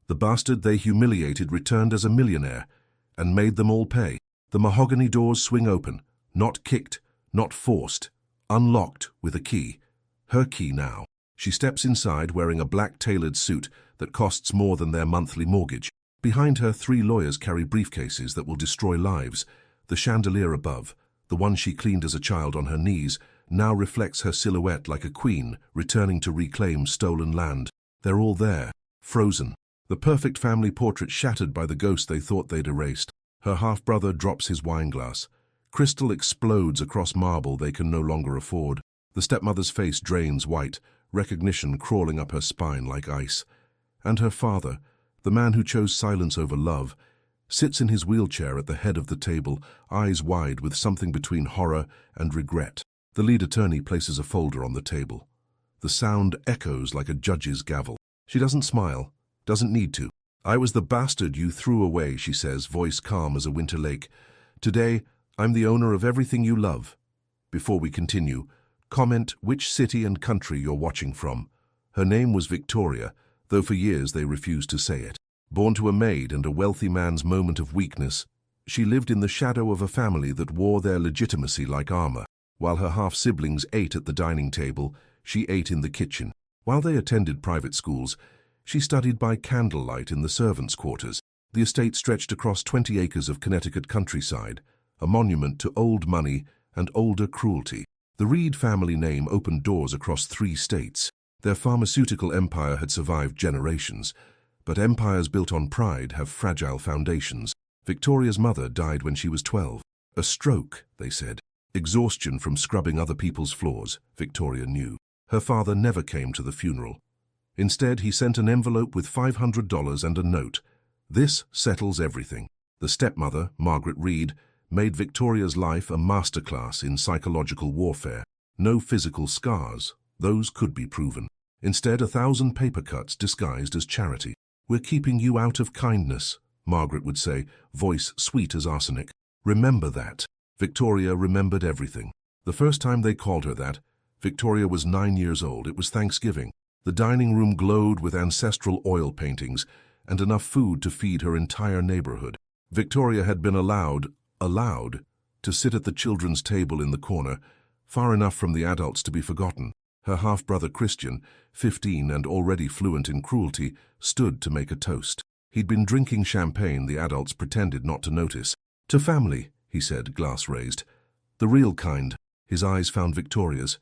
The bastard they humiliated returned as a millionaire and made them all pay. The mahogany doors swing open, not kicked, not forced, unlocked with a key. Her key now. She steps inside wearing a black tailored suit that costs more than their monthly mortgage. Behind her, 3 lawyers carry briefcases that will destroy lives. The chandelier above, the one she cleaned as a child on her knees, now reflects her silhouette like a queen returning to reclaim stolen land. They're all there, frozen. The perfect family portrait shattered by the ghost they thought they'd erased. Her half-brother drops his wineglass. Crystal explodes across marble they can no longer afford. The stepmother's face drains white, recognition crawling up her spine like ice. And her father, the man who chose silence over love, sits in his wheelchair at the head of the table, eyes wide with something between horror and regret. The lead attorney places a folder on the table. The sound echoes like a judge's gavel. She doesn't smile, doesn't need to. "I was the bastard you threw away," she says, voice calm as a winter lake. "Today, I'm the owner of everything you love." Before we continue, comment which city and country you're watching from. Her name was Victoria, though for years they refused to say it. Born to a maid and a wealthy man's moment of weakness, she lived in the shadow of a family that wore their legitimacy like armor. While her half-siblings ate at the dining table, she ate in the kitchen. While they attended private schools, she studied by candlelight in the servants' quarters. The estate stretched across 20 acres of Connecticut countryside, a monument to old money and older cruelty. The Reed family name opened doors across 3 states. Their pharmaceutical empire had survived generations, but empires built on pride have fragile foundations. Victoria's mother died when she was 12. A stroke, they said. Exhaustion from scrubbing other people's floors, Victoria knew. Her father never came to the funeral. Instead, he sent an envelope with $500 and a note. "This settles everything." The stepmother, Margaret Reed, made Victoria's life a masterclass in psychological warfare. No physical scars. Those could be proven. Instead, 1,000 paper cuts disguised as charity. "We're keeping you out of kindness," Margaret would say, voice sweet as arsenic. "Remember that." Victoria remembered everything. The first time they called her that, Victoria was 9 years old. It was Thanksgiving. The dining room glowed with ancestral oil paintings and enough food to feed her entire neighborhood. Victoria had been allowed to sit at the children's table in the corner, far enough from the adults to be forgotten. Her half-brother Christian, 15 and already fluent in cruelty, stood to make a toast. He'd been drinking champagne the adults pretended not to notice. "To family," he said, glass raised. "The real kind." His eyes found Victoria's.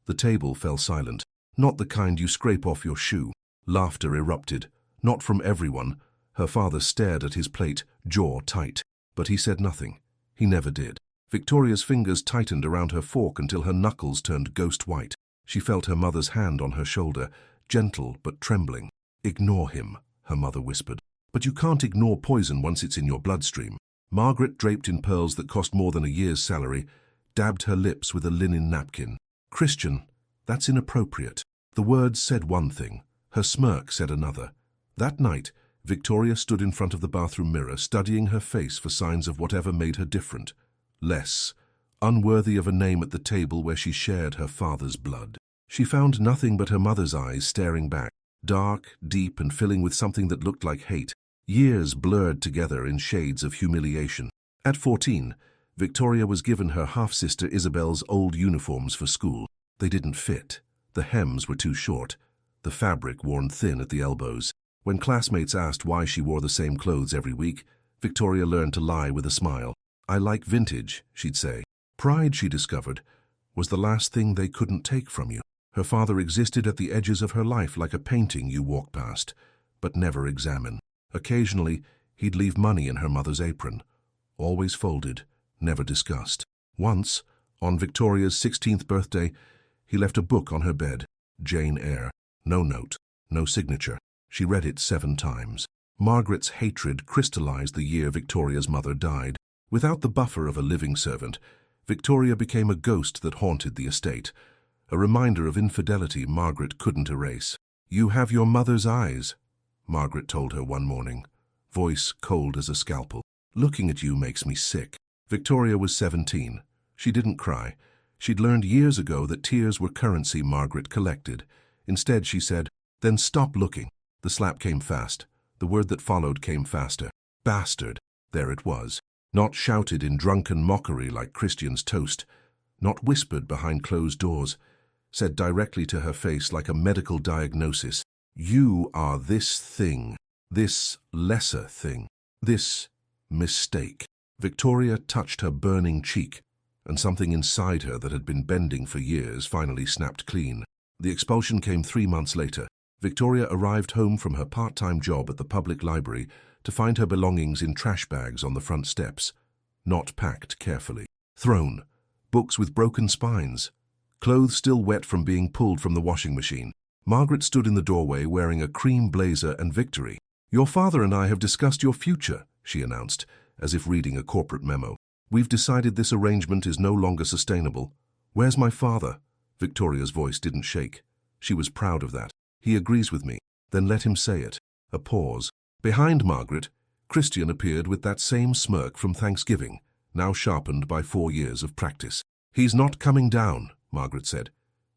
The table fell silent. "Not the kind you scrape off your shoe." Laughter erupted. Not from everyone. Her father stared at his plate, jaw tight. But he said nothing. He never did. Victoria's fingers tightened around her fork until her knuckles turned ghost white. She felt her mother's hand on her shoulder, gentle but trembling. "Ignore him," her mother whispered. "But you can't ignore poison once it's in your bloodstream." Margaret, draped in pearls that cost more than a year's salary, dabbed her lips with a linen napkin. "Christian, that's inappropriate." The words said one thing. Her smirk said another. That night, Victoria stood in front of the bathroom mirror, studying her face for signs of whatever made her different. Less, unworthy of a name at the table where she shared her father's blood. She found nothing but her mother's eyes staring back, dark, deep, and filling with something that looked like hate. Years blurred together in shades of humiliation. At 14, Victoria was given her half-sister Isabel's old uniforms for school. They didn't fit. The hems were too short, the fabric worn thin at the elbows. When classmates asked why she wore the same clothes every week, Victoria learned to lie with a smile. "I like vintage," she'd say. Pride, she discovered, was the last thing they couldn't take from you. Her father existed at the edges of her life like a painting you walk past, but never examine. Occasionally, he'd leave money in her mother's apron. Always folded, never discussed. Once, on Victoria's 16th birthday, he left a book on her bed, Jane Eyre. No note, no signature. She read it 7 times. Margaret's hatred crystallized the year Victoria's mother died. Without the buffer of a living servant, Victoria became a ghost that haunted the estate, a reminder of infidelity Margaret couldn't erase. "You have your mother's eyes," Margaret told her one morning, voice cold as a scalpel. "Looking at you makes me sick." Victoria was 17. She didn't cry. She'd learned years ago that tears were currency Margaret collected. Instead, she said, "Then stop looking." The slap came fast. The word that followed came faster. Bastard. There it was. Not shouted in drunken mockery like Christian's toast. Not whispered behind closed doors. Said directly to her face like a medical diagnosis. You are this thing. This lesser thing. This mistake. Victoria touched her burning cheek, and something inside her that had been bending for years finally snapped clean. The expulsion came 3 months later. Victoria arrived home from her part-time job at the public library to find her belongings in trash bags on the front steps, not packed carefully. Thrown, books with broken spines, clothes still wet from being pulled from the washing machine. Margaret stood in the doorway wearing a cream blazer and Victory. "Your father and I have discussed your future," she announced, as if reading a corporate memo. "We've decided this arrangement is no longer sustainable." "Where's my father?" Victoria's voice didn't shake. She was proud of that. "He agrees with me." "Then let him say it." A pause. Behind Margaret, Christian appeared with that same smirk from Thanksgiving, now sharpened by 4 years of practice. "He's not coming down," Margaret said.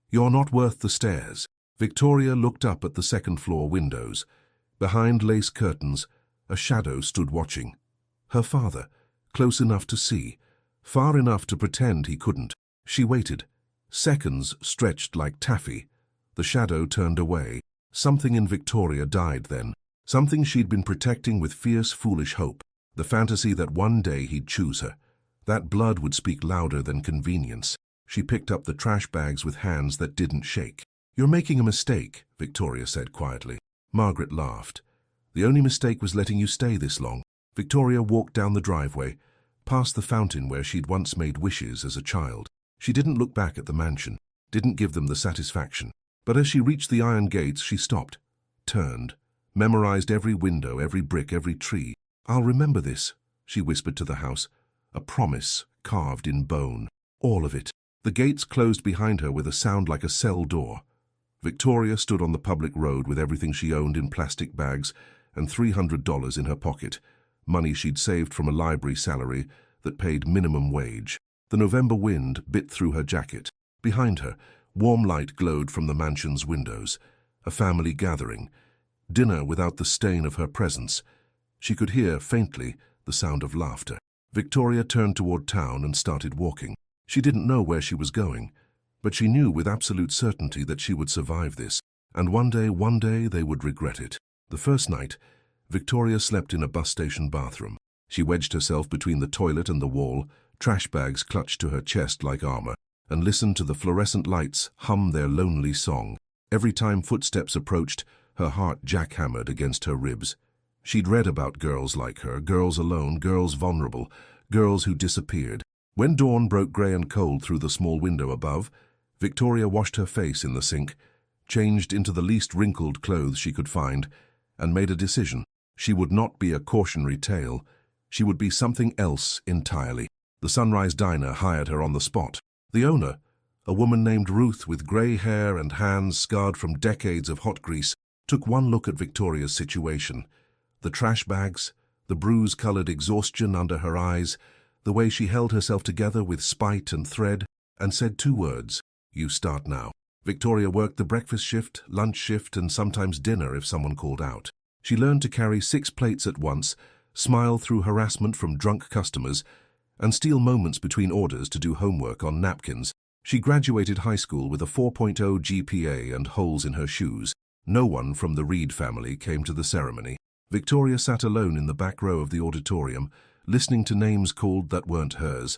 "You're not worth the stairs." Victoria looked up at the second-floor windows. Behind lace curtains, a shadow stood watching. Her father, close enough to see, far enough to pretend he couldn't. She waited. Seconds stretched like taffy. The shadow turned away. Something in Victoria died then. Something she'd been protecting with fierce, foolish hope. The fantasy that one day he'd choose her. That blood would speak louder than convenience. She picked up the trash bags with hands that didn't shake. "You're making a mistake," Victoria said quietly. Margaret laughed. "The only mistake was letting you stay this long." Victoria walked down the driveway, past the fountain where she'd once made wishes as a child. She didn't look back at the mansion, didn't give them the satisfaction. But as she reached the iron gates, she stopped, turned, memorized every window, every brick, every tree. "I'll remember this," she whispered to the house. A promise carved in bone. All of it. The gates closed behind her with a sound like a cell door. Victoria stood on the public road with everything she owned in plastic bags and $300 in her pocket, money she'd saved from a library salary that paid minimum wage. The November wind bit through her jacket. Behind her, warm light glowed from the mansion's windows. A family gathering. Dinner without the stain of her presence. She could hear, faintly, the sound of laughter. Victoria turned toward town and started walking. She didn't know where she was going, but she knew with absolute certainty that she would survive this, and one day they would regret it. The first night, Victoria slept in a bus station bathroom. She wedged herself between the toilet and the wall, trash bags clutched to her chest like armor, and listened to the fluorescent lights hum their lonely song. Every time footsteps approached, her heart jackhammered against her ribs. She'd read about girls like her, girls alone, girls vulnerable, girls who disappeared. When dawn broke grey and cold through the small window above, Victoria washed her face in the sink, changed into the least wrinkled clothes she could find, and made a decision. She would not be a cautionary tale. She would be something else entirely. The Sunrise Diner hired her on the spot. The owner, a woman named Ruth with grey hair and hands scarred from decades of hot grease, took one look at Victoria's situation. The trash bags, the bruise-colored exhaustion under her eyes, the way she held herself together with spite and thread, and said 2 words, "You start now." Victoria worked the breakfast shift, lunch shift, and sometimes dinner if someone called out. She learned to carry 6 plates at once, smile through harassment from drunk customers, and steal moments between orders to do homework on napkins. She graduated high school with a 4.0 GPA and holes in her shoes. No one from the Reed family came to the ceremony. Victoria sat alone in the back row of the auditorium, listening to names called that weren't hers,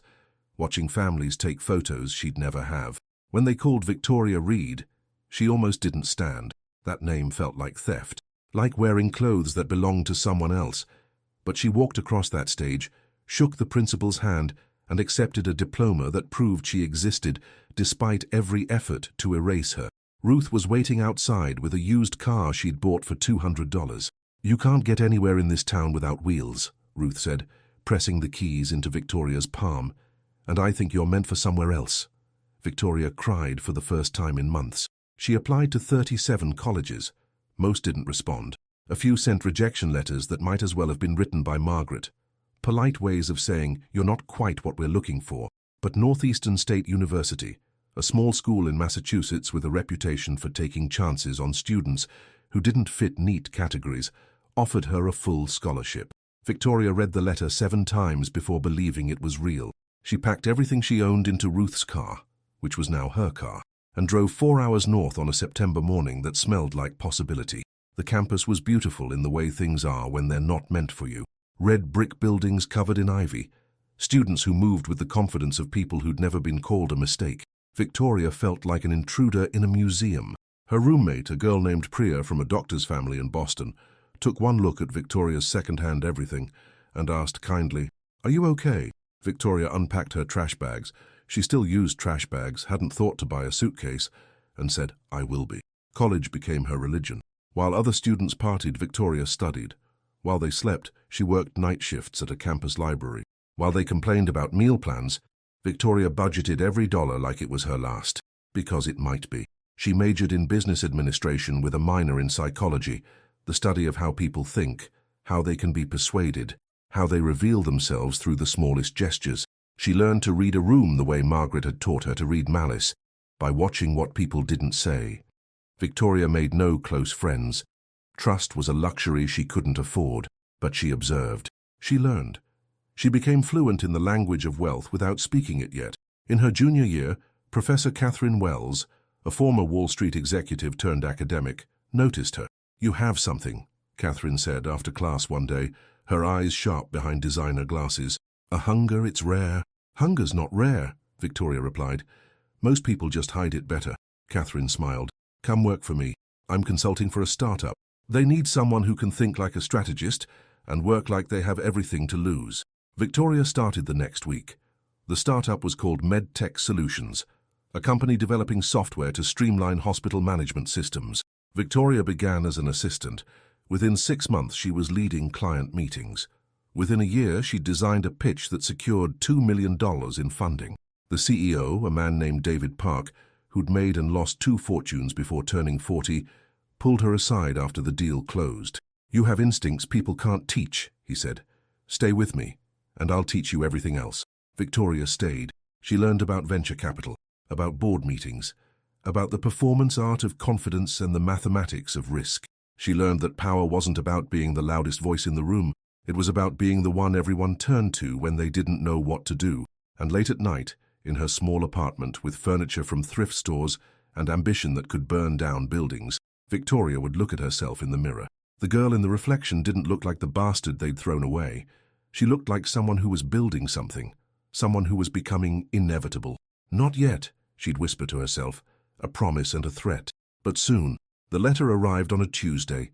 watching families take photos she'd never have. When they called Victoria Reed, she almost didn't stand. That name felt like theft, like wearing clothes that belonged to someone else. But she walked across that stage, shook the principal's hand, and accepted a diploma that proved she existed, despite every effort to erase her. Ruth was waiting outside with a used car she'd bought for $200. "You can't get anywhere in this town without wheels," Ruth said, pressing the keys into Victoria's palm. "And I think you're meant for somewhere else." Victoria cried for the first time in months. She applied to 37 colleges. Most didn't respond. A few sent rejection letters that might as well have been written by Margaret. Polite ways of saying, "You're not quite what we're looking for." But Northeastern State University, a small school in Massachusetts with a reputation for taking chances on students who didn't fit neat categories, offered her a full scholarship. Victoria read the letter 7 times before believing it was real. She packed everything she owned into Ruth's car, which was now her car, and drove 4 hours north on a September morning that smelled like possibility. The campus was beautiful in the way things are when they're not meant for you. Red brick buildings covered in ivy. Students who moved with the confidence of people who'd never been called a mistake. Victoria felt like an intruder in a museum. Her roommate, a girl named Priya from a doctor's family in Boston, took one look at Victoria's second-hand everything and asked kindly, "Are you okay?" Victoria unpacked her trash bags. She still used trash bags, hadn't thought to buy a suitcase, and said, "I will be." College became her religion. While other students partied, Victoria studied. While they slept, she worked night shifts at a campus library. While they complained about meal plans, Victoria budgeted every dollar like it was her last, because it might be. She majored in business administration with a minor in psychology, the study of how people think, how they can be persuaded, how they reveal themselves through the smallest gestures. She learned to read a room the way Margaret had taught her to read malice, by watching what people didn't say. Victoria made no close friends. Trust was a luxury she couldn't afford, but she observed. She learned. She became fluent in the language of wealth without speaking it yet. In her junior year, Professor Catherine Wells, a former Wall Street executive turned academic, noticed her. "You have something," Catherine said after class one day, her eyes sharp behind designer glasses. "A hunger, it's rare." "Hunger's not rare," Victoria replied. "Most people just hide it better." Catherine smiled. "Come work for me. I'm consulting for a startup. They need someone who can think like a strategist and work like they have everything to lose." Victoria started the next week. The startup was called MedTech Solutions, a company developing software to streamline hospital management systems. Victoria began as an assistant. Within 6 months, she was leading client meetings. Within a year, she designed a pitch that secured $2 million in funding. The CEO, a man named David Park, who'd made and lost 2 fortunes before turning 40, pulled her aside after the deal closed. "You have instincts people can't teach," he said. "Stay with me, and I'll teach you everything else." Victoria stayed. She learned about venture capital, about board meetings, about the performance art of confidence and the mathematics of risk. She learned that power wasn't about being the loudest voice in the room. It was about being the one everyone turned to when they didn't know what to do. And late at night, in her small apartment with furniture from thrift stores and ambition that could burn down buildings, Victoria would look at herself in the mirror. The girl in the reflection didn't look like the bastard they'd thrown away. She looked like someone who was building something, someone who was becoming inevitable. "Not yet," she'd whisper to herself, a promise and a threat. But soon, the letter arrived on a Tuesday.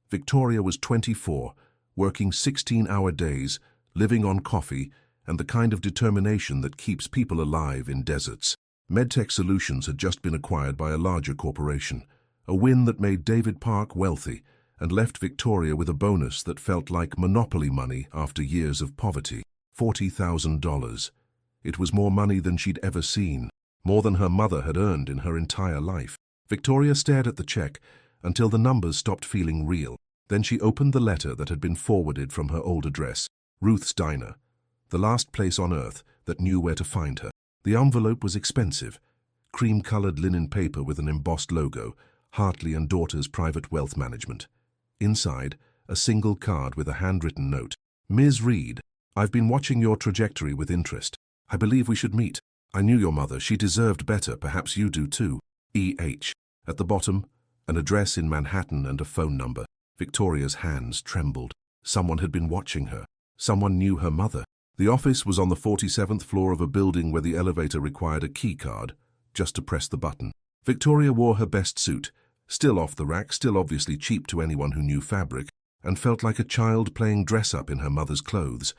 Victoria was 24, working 16-hour days, living on coffee, and the kind of determination that keeps people alive in deserts. MedTech Solutions had just been acquired by a larger corporation, a win that made David Park wealthy and left Victoria with a bonus that felt like monopoly money after years of poverty. $40,000. It was more money than she'd ever seen, more than her mother had earned in her entire life. Victoria stared at the check until the numbers stopped feeling real. Then she opened the letter that had been forwarded from her old address, Ruth's Diner, the last place on earth that knew where to find her. The envelope was expensive, cream-colored linen paper with an embossed logo, Hartley and Daughters Private Wealth Management. Inside, a single card with a handwritten note. "Ms. Reed, I've been watching your trajectory with interest. I believe we should meet. I knew your mother. She deserved better. Perhaps you do too. E.H." At the bottom, an address in Manhattan and a phone number. Victoria's hands trembled. Someone had been watching her. Someone knew her mother. The office was on the 47th floor of a building where the elevator required a key card, just to press the button. Victoria wore her best suit, still off the rack, still obviously cheap to anyone who knew fabric, and felt like a child playing dress-up in her mother's clothes.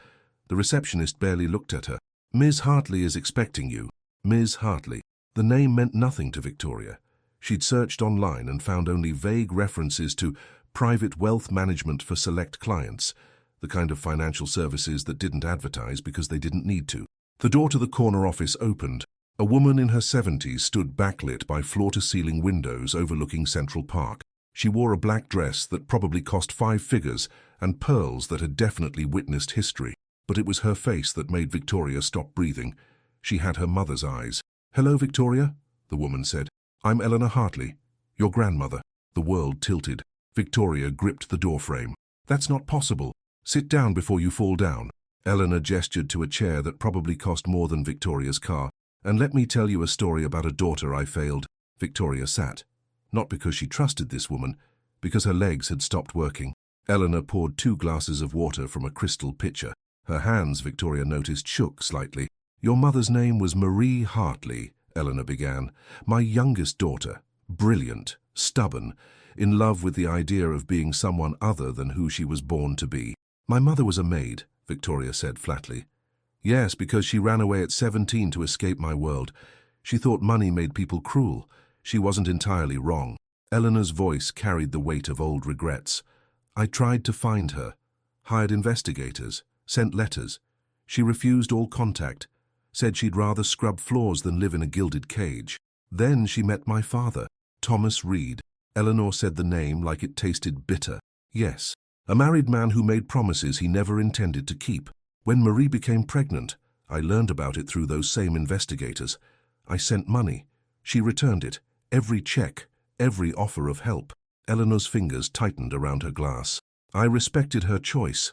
The receptionist barely looked at her. "Ms. Hartley is expecting you." Ms. Hartley. The name meant nothing to Victoria. She'd searched online and found only vague references to private wealth management for select clients, the kind of financial services that didn't advertise because they didn't need to. The door to the corner office opened. A woman in her 70s stood backlit by floor-to-ceiling windows overlooking Central Park. She wore a black dress that probably cost 5 figures and pearls that had definitely witnessed history. But it was her face that made Victoria stop breathing. She had her mother's eyes. "Hello, Victoria," the woman said. "I'm Eleanor Hartley, your grandmother." The world tilted. Victoria gripped the doorframe. That's not possible. Sit down before you fall down. Eleanor gestured to a chair that probably cost more than Victoria's car. And let me tell you a story about a daughter I failed. Victoria sat. Not because she trusted this woman, because her legs had stopped working. Eleanor poured 2 glasses of water from a crystal pitcher. Her hands, Victoria noticed, shook slightly. Your mother's name was Marie Hartley, Eleanor began. My youngest daughter. Brilliant, stubborn, in love with the idea of being someone other than who she was born to be. My mother was a maid, Victoria said flatly. Yes, because she ran away at 17 to escape my world. She thought money made people cruel. She wasn't entirely wrong. Eleanor's voice carried the weight of old regrets. I tried to find her, hired investigators, sent letters. She refused all contact, said she'd rather scrub floors than live in a gilded cage. Then she met my father, Thomas Reed. Eleanor said the name like it tasted bitter. Yes, a married man who made promises he never intended to keep. When Marie became pregnant, I learned about it through those same investigators. I sent money. She returned it. Every check, every offer of help. Eleanor's fingers tightened around her glass. I respected her choice,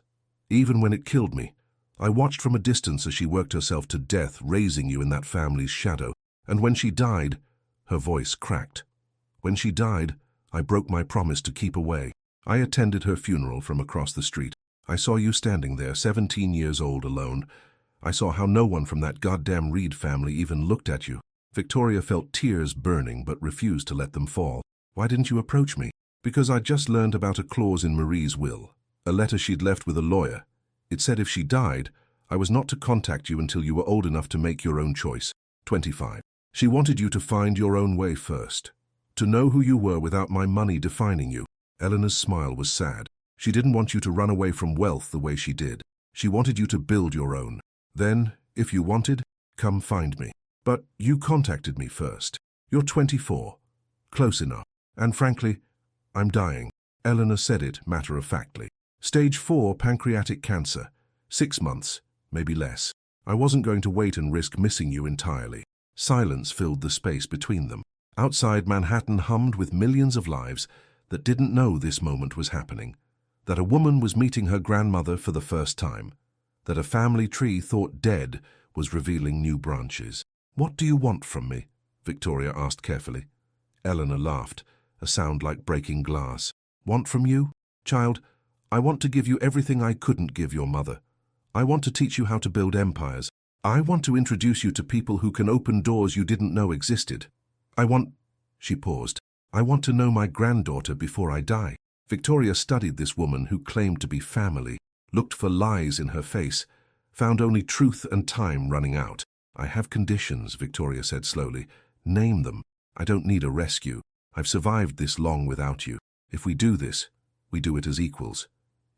even when it killed me. I watched from a distance as she worked herself to death, raising you in that family's shadow. And when she died, her voice cracked. When she died, I broke my promise to keep away. I attended her funeral from across the street. I saw you standing there, 17 years old, alone. I saw how no one from that goddamn Reed family even looked at you. Victoria felt tears burning but refused to let them fall. Why didn't you approach me? Because I'd just learned about a clause in Marie's will, a letter she'd left with a lawyer. It said if she died, I was not to contact you until you were old enough to make your own choice. 25. She wanted you to find your own way first, to know who you were without my money defining you. Eleanor's smile was sad. She didn't want you to run away from wealth the way she did. She wanted you to build your own. Then, if you wanted, come find me. But you contacted me first. You're 24. Close enough. And frankly, I'm dying. Eleanor said it matter-of-factly. Stage 4 pancreatic cancer. 6 months, maybe less. I wasn't going to wait and risk missing you entirely. Silence filled the space between them. Outside, Manhattan hummed with millions of lives that didn't know this moment was happening. That a woman was meeting her grandmother for the first time. That a family tree thought dead was revealing new branches. What do you want from me? Victoria asked carefully. Eleanor laughed, a sound like breaking glass. Want from you? Child, I want to give you everything I couldn't give your mother. I want to teach you how to build empires. I want to introduce you to people who can open doors you didn't know existed. She paused. I want to know my granddaughter before I die. Victoria studied this woman who claimed to be family, looked for lies in her face, found only truth and time running out. I have conditions, Victoria said slowly. Name them. I don't need a rescue. I've survived this long without you. If we do this, we do it as equals.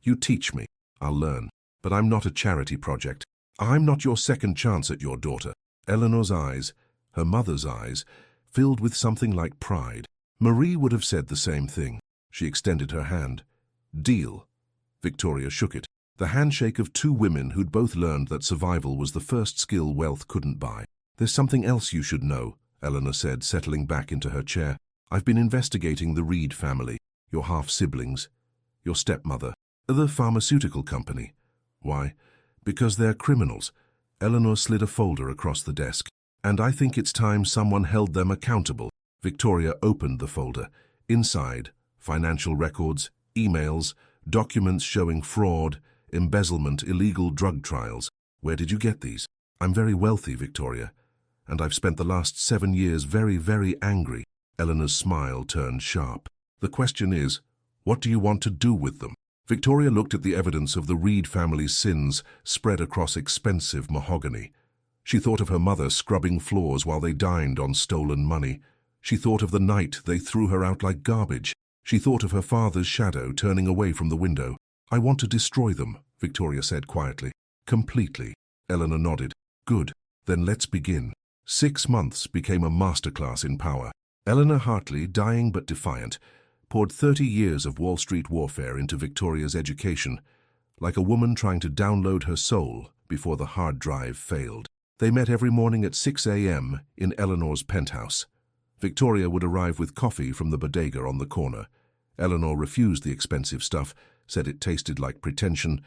You teach me. I'll learn. But I'm not a charity project. I'm not your second chance at your daughter. Eleanor's eyes, her mother's eyes, filled with something like pride. Marie would have said the same thing. She extended her hand. Deal. Victoria shook it. The handshake of 2 women who'd both learned that survival was the first skill wealth couldn't buy. There's something else you should know, Eleanor said, settling back into her chair. I've been investigating the Reed family, your half-siblings, your stepmother, the pharmaceutical company. Why? Because they're criminals. Eleanor slid a folder across the desk. And I think it's time someone held them accountable. Victoria opened the folder. Inside, financial records, emails, documents showing fraud, embezzlement, illegal drug trials. Where did you get these? I'm very wealthy, Victoria, and I've spent the last 7 years very, very angry. Eleanor's smile turned sharp. The question is, what do you want to do with them? Victoria looked at the evidence of the Reed family's sins spread across expensive mahogany. She thought of her mother scrubbing floors while they dined on stolen money. She thought of the night they threw her out like garbage. She thought of her father's shadow turning away from the window. I want to destroy them, Victoria said quietly. Completely. Eleanor nodded. Good. Then let's begin. 6 months became a masterclass in power. Eleanor Hartley, dying but defiant, poured 30 years of Wall Street warfare into Victoria's education, like a woman trying to download her soul before the hard drive failed. They met every morning at 6 a.m. in Eleanor's penthouse. Victoria would arrive with coffee from the bodega on the corner. Eleanor refused the expensive stuff, said it tasted like pretension,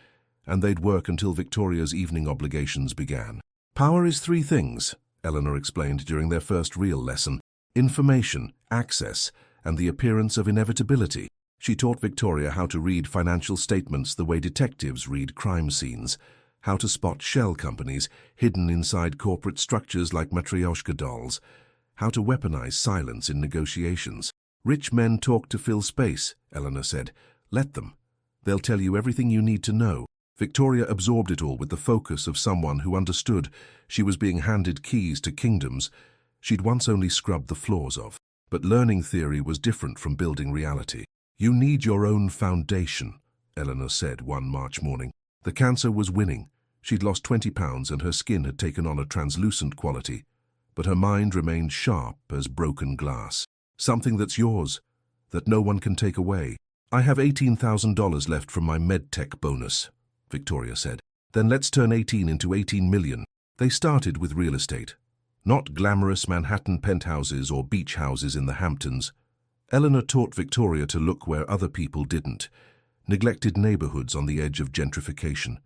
and they'd work until Victoria's evening obligations began. Power is three things, Eleanor explained during their first real lesson: information, access, and the appearance of inevitability. She taught Victoria how to read financial statements the way detectives read crime scenes, how to spot shell companies hidden inside corporate structures like matryoshka dolls, how to weaponize silence in negotiations. Rich men talk to fill space, Eleanor said. Let them. They'll tell you everything you need to know. Victoria absorbed it all with the focus of someone who understood she was being handed keys to kingdoms she'd once only scrubbed the floors of. But learning theory was different from building reality. You need your own foundation, Eleanor said one March morning. The cancer was winning. She'd lost 20 pounds and her skin had taken on a translucent quality, but her mind remained sharp as broken glass. Something that's yours, that no one can take away. I have $18,000 left from my medtech bonus, Victoria said. Then let's turn 18 into 18 million. They started with real estate. Not glamorous Manhattan penthouses or beach houses in the Hamptons. Eleanor taught Victoria to look where other people didn't. Neglected neighborhoods on the edge of gentrification,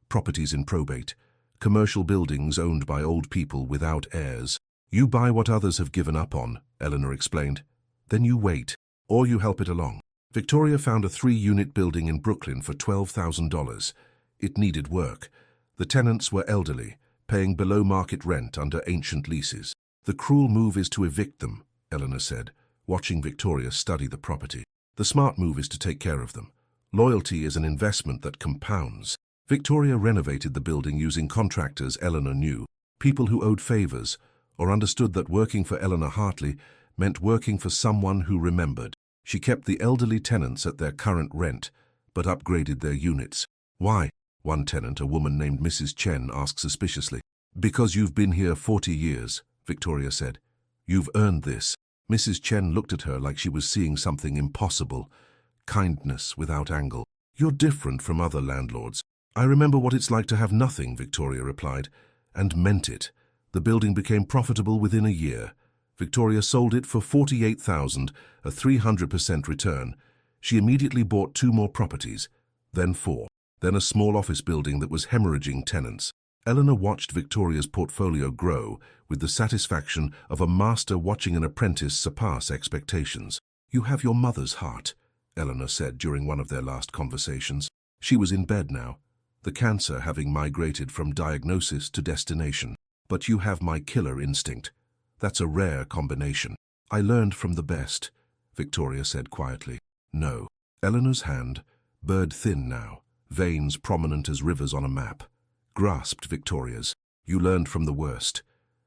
properties in probate, commercial buildings owned by old people without heirs. You buy what others have given up on, Eleanor explained. Then you wait, or you help it along. Victoria found a 3-unit building in Brooklyn for $12,000. It needed work. The tenants were elderly, paying below-market rent under ancient leases. The cruel move is to evict them, Eleanor said, watching Victoria study the property. The smart move is to take care of them. Loyalty is an investment that compounds. Victoria renovated the building using contractors Eleanor knew, people who owed favors, or understood that working for Eleanor Hartley meant working for someone who remembered. She kept the elderly tenants at their current rent, but upgraded their units. Why? One tenant, a woman named Mrs. Chen, asked suspiciously. Because you've been here 40 years, Victoria said. You've earned this. Mrs. Chen looked at her like she was seeing something impossible. Kindness without angle. You're different from other landlords. I remember what it's like to have nothing, Victoria replied, and meant it. The building became profitable within a year. Victoria sold it for $48,000, a 300% return. She immediately bought 2 more properties, then 4, then a small office building that was hemorrhaging tenants. Eleanor watched Victoria's portfolio grow with the satisfaction of a master watching an apprentice surpass expectations. You have your mother's heart, Eleanor said during one of their last conversations. She was in bed now, the cancer having migrated from diagnosis to destination. But you have my killer instinct. That's a rare combination. I learned from the best, Victoria said quietly. No. Eleanor's hand, bird-thin now, veins prominent as rivers on a map, grasped Victoria's. You learned from the worst.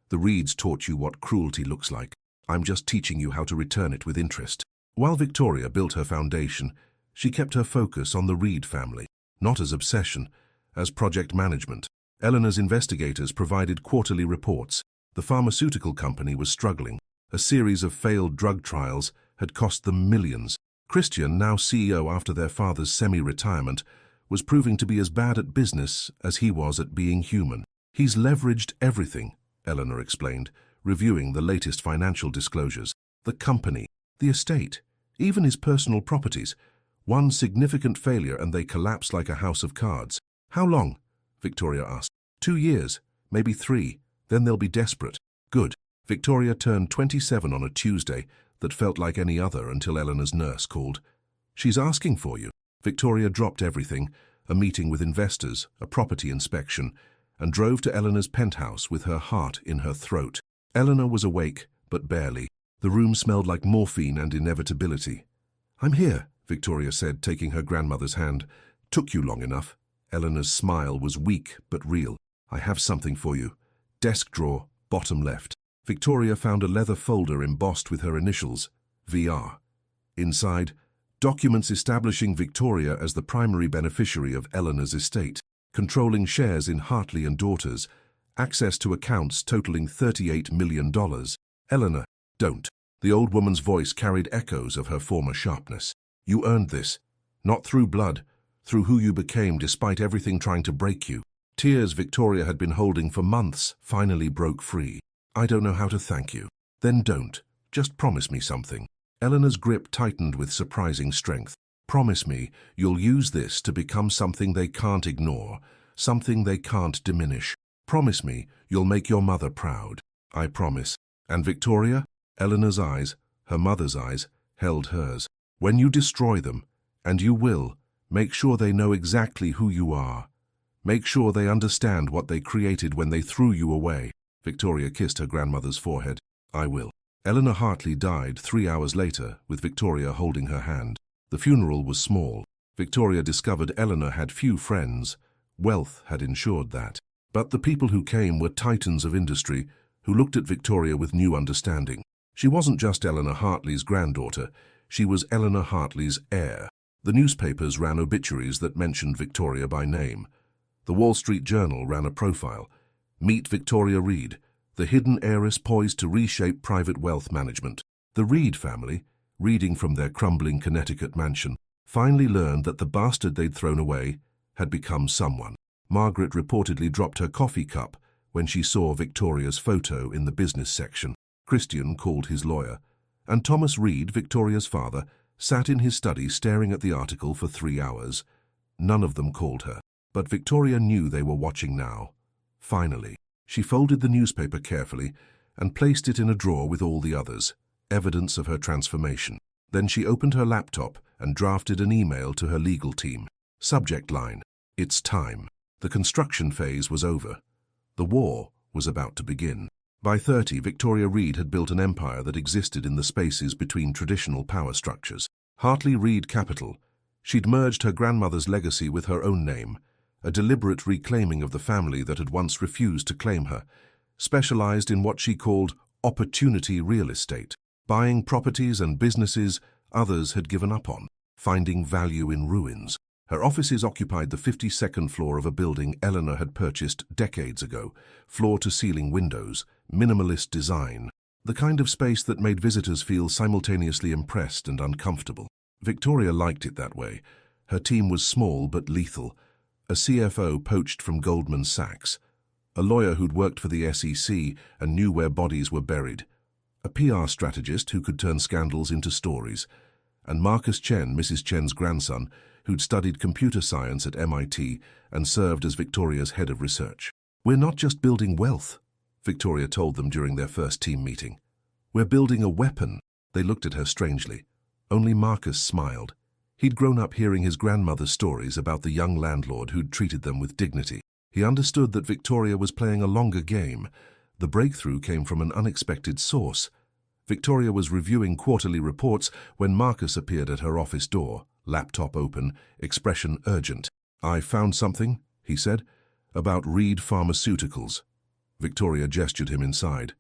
The Reeds taught you what cruelty looks like. I'm just teaching you how to return it with interest. While Victoria built her foundation, she kept her focus on the Reed family, not as obsession, as project management. Eleanor's investigators provided quarterly reports. The pharmaceutical company was struggling. A series of failed drug trials had cost them millions. Christian, now CEO after their father's semi-retirement, was proving to be as bad at business as he was at being human. He's leveraged everything, Eleanor explained, reviewing the latest financial disclosures. The company, the estate, even his personal properties. One significant failure and they collapsed like a house of cards. How long? Victoria asked. 2 years, maybe 3. Then they'll be desperate. Good. Victoria turned 27 on a Tuesday that felt like any other until Eleanor's nurse called. She's asking for you. Victoria dropped everything, a meeting with investors, a property inspection, and drove to Eleanor's penthouse with her heart in her throat. Eleanor was awake, but barely. The room smelled like morphine and inevitability. I'm here, Victoria said, taking her grandmother's hand. Took you long enough. Eleanor's smile was weak but real. I have something for you. Desk drawer, bottom left. Victoria found a leather folder embossed with her initials, VR. Inside, documents establishing Victoria as the primary beneficiary of Eleanor's estate, controlling shares in Hartley and Daughters, access to accounts totaling $38 million. Eleanor, don't. The old woman's voice carried echoes of her former sharpness. You earned this, not through blood, through who you became despite everything trying to break you. Tears Victoria had been holding for months finally broke free. I don't know how to thank you. Then don't. Just promise me something. Eleanor's grip tightened with surprising strength. Promise me you'll use this to become something they can't ignore, something they can't diminish. Promise me you'll make your mother proud. I promise. And Victoria, Eleanor's eyes, her mother's eyes, held hers. When you destroy them, and you will, make sure they know exactly who you are. Make sure they understand what they created when they threw you away. Victoria kissed her grandmother's forehead. I will. Eleanor Hartley died 3 hours later, with Victoria holding her hand. The funeral was small. Victoria discovered Eleanor had few friends. Wealth had ensured that. But the people who came were titans of industry, who looked at Victoria with new understanding. She wasn't just Eleanor Hartley's granddaughter, she was Eleanor Hartley's heir. The newspapers ran obituaries that mentioned Victoria by name. The Wall Street Journal ran a profile. Meet Victoria Reed, the hidden heiress poised to reshape private wealth management. The Reed family, reading from their crumbling Connecticut mansion, finally learned that the bastard they'd thrown away had become someone. Margaret reportedly dropped her coffee cup when she saw Victoria's photo in the business section. Christian called his lawyer, and Thomas Reed, Victoria's father, sat in his study staring at the article for 3 hours. None of them called her, but Victoria knew they were watching now. Finally, she folded the newspaper carefully and placed it in a drawer with all the others, evidence of her transformation. Then she opened her laptop and drafted an email to her legal team. Subject line: It's time. The construction phase was over. The war was about to begin. By 30, Victoria Reed had built an empire that existed in the spaces between traditional power structures. Hartley Reed Capital. She'd merged her grandmother's legacy with her own name, a deliberate reclaiming of the family that had once refused to claim her, specialized in what she called opportunity real estate, buying properties and businesses others had given up on, finding value in ruins. Her offices occupied the 52nd floor of a building Eleanor had purchased decades ago, floor-to-ceiling windows, minimalist design, the kind of space that made visitors feel simultaneously impressed and uncomfortable. Victoria liked it that way. Her team was small but lethal. A CFO poached from Goldman Sachs, a lawyer who'd worked for the SEC and knew where bodies were buried, a PR strategist who could turn scandals into stories, and Marcus Chen, Mrs. Chen's grandson, who'd studied computer science at MIT and served as Victoria's head of research. We're not just building wealth, Victoria told them during their first team meeting. We're building a weapon. They looked at her strangely. Only Marcus smiled. He'd grown up hearing his grandmother's stories about the young landlord who'd treated them with dignity. He understood that Victoria was playing a longer game. The breakthrough came from an unexpected source. Victoria was reviewing quarterly reports when Marcus appeared at her office door, laptop open, expression urgent. I found something, he said, about Reed Pharmaceuticals. Victoria gestured him inside.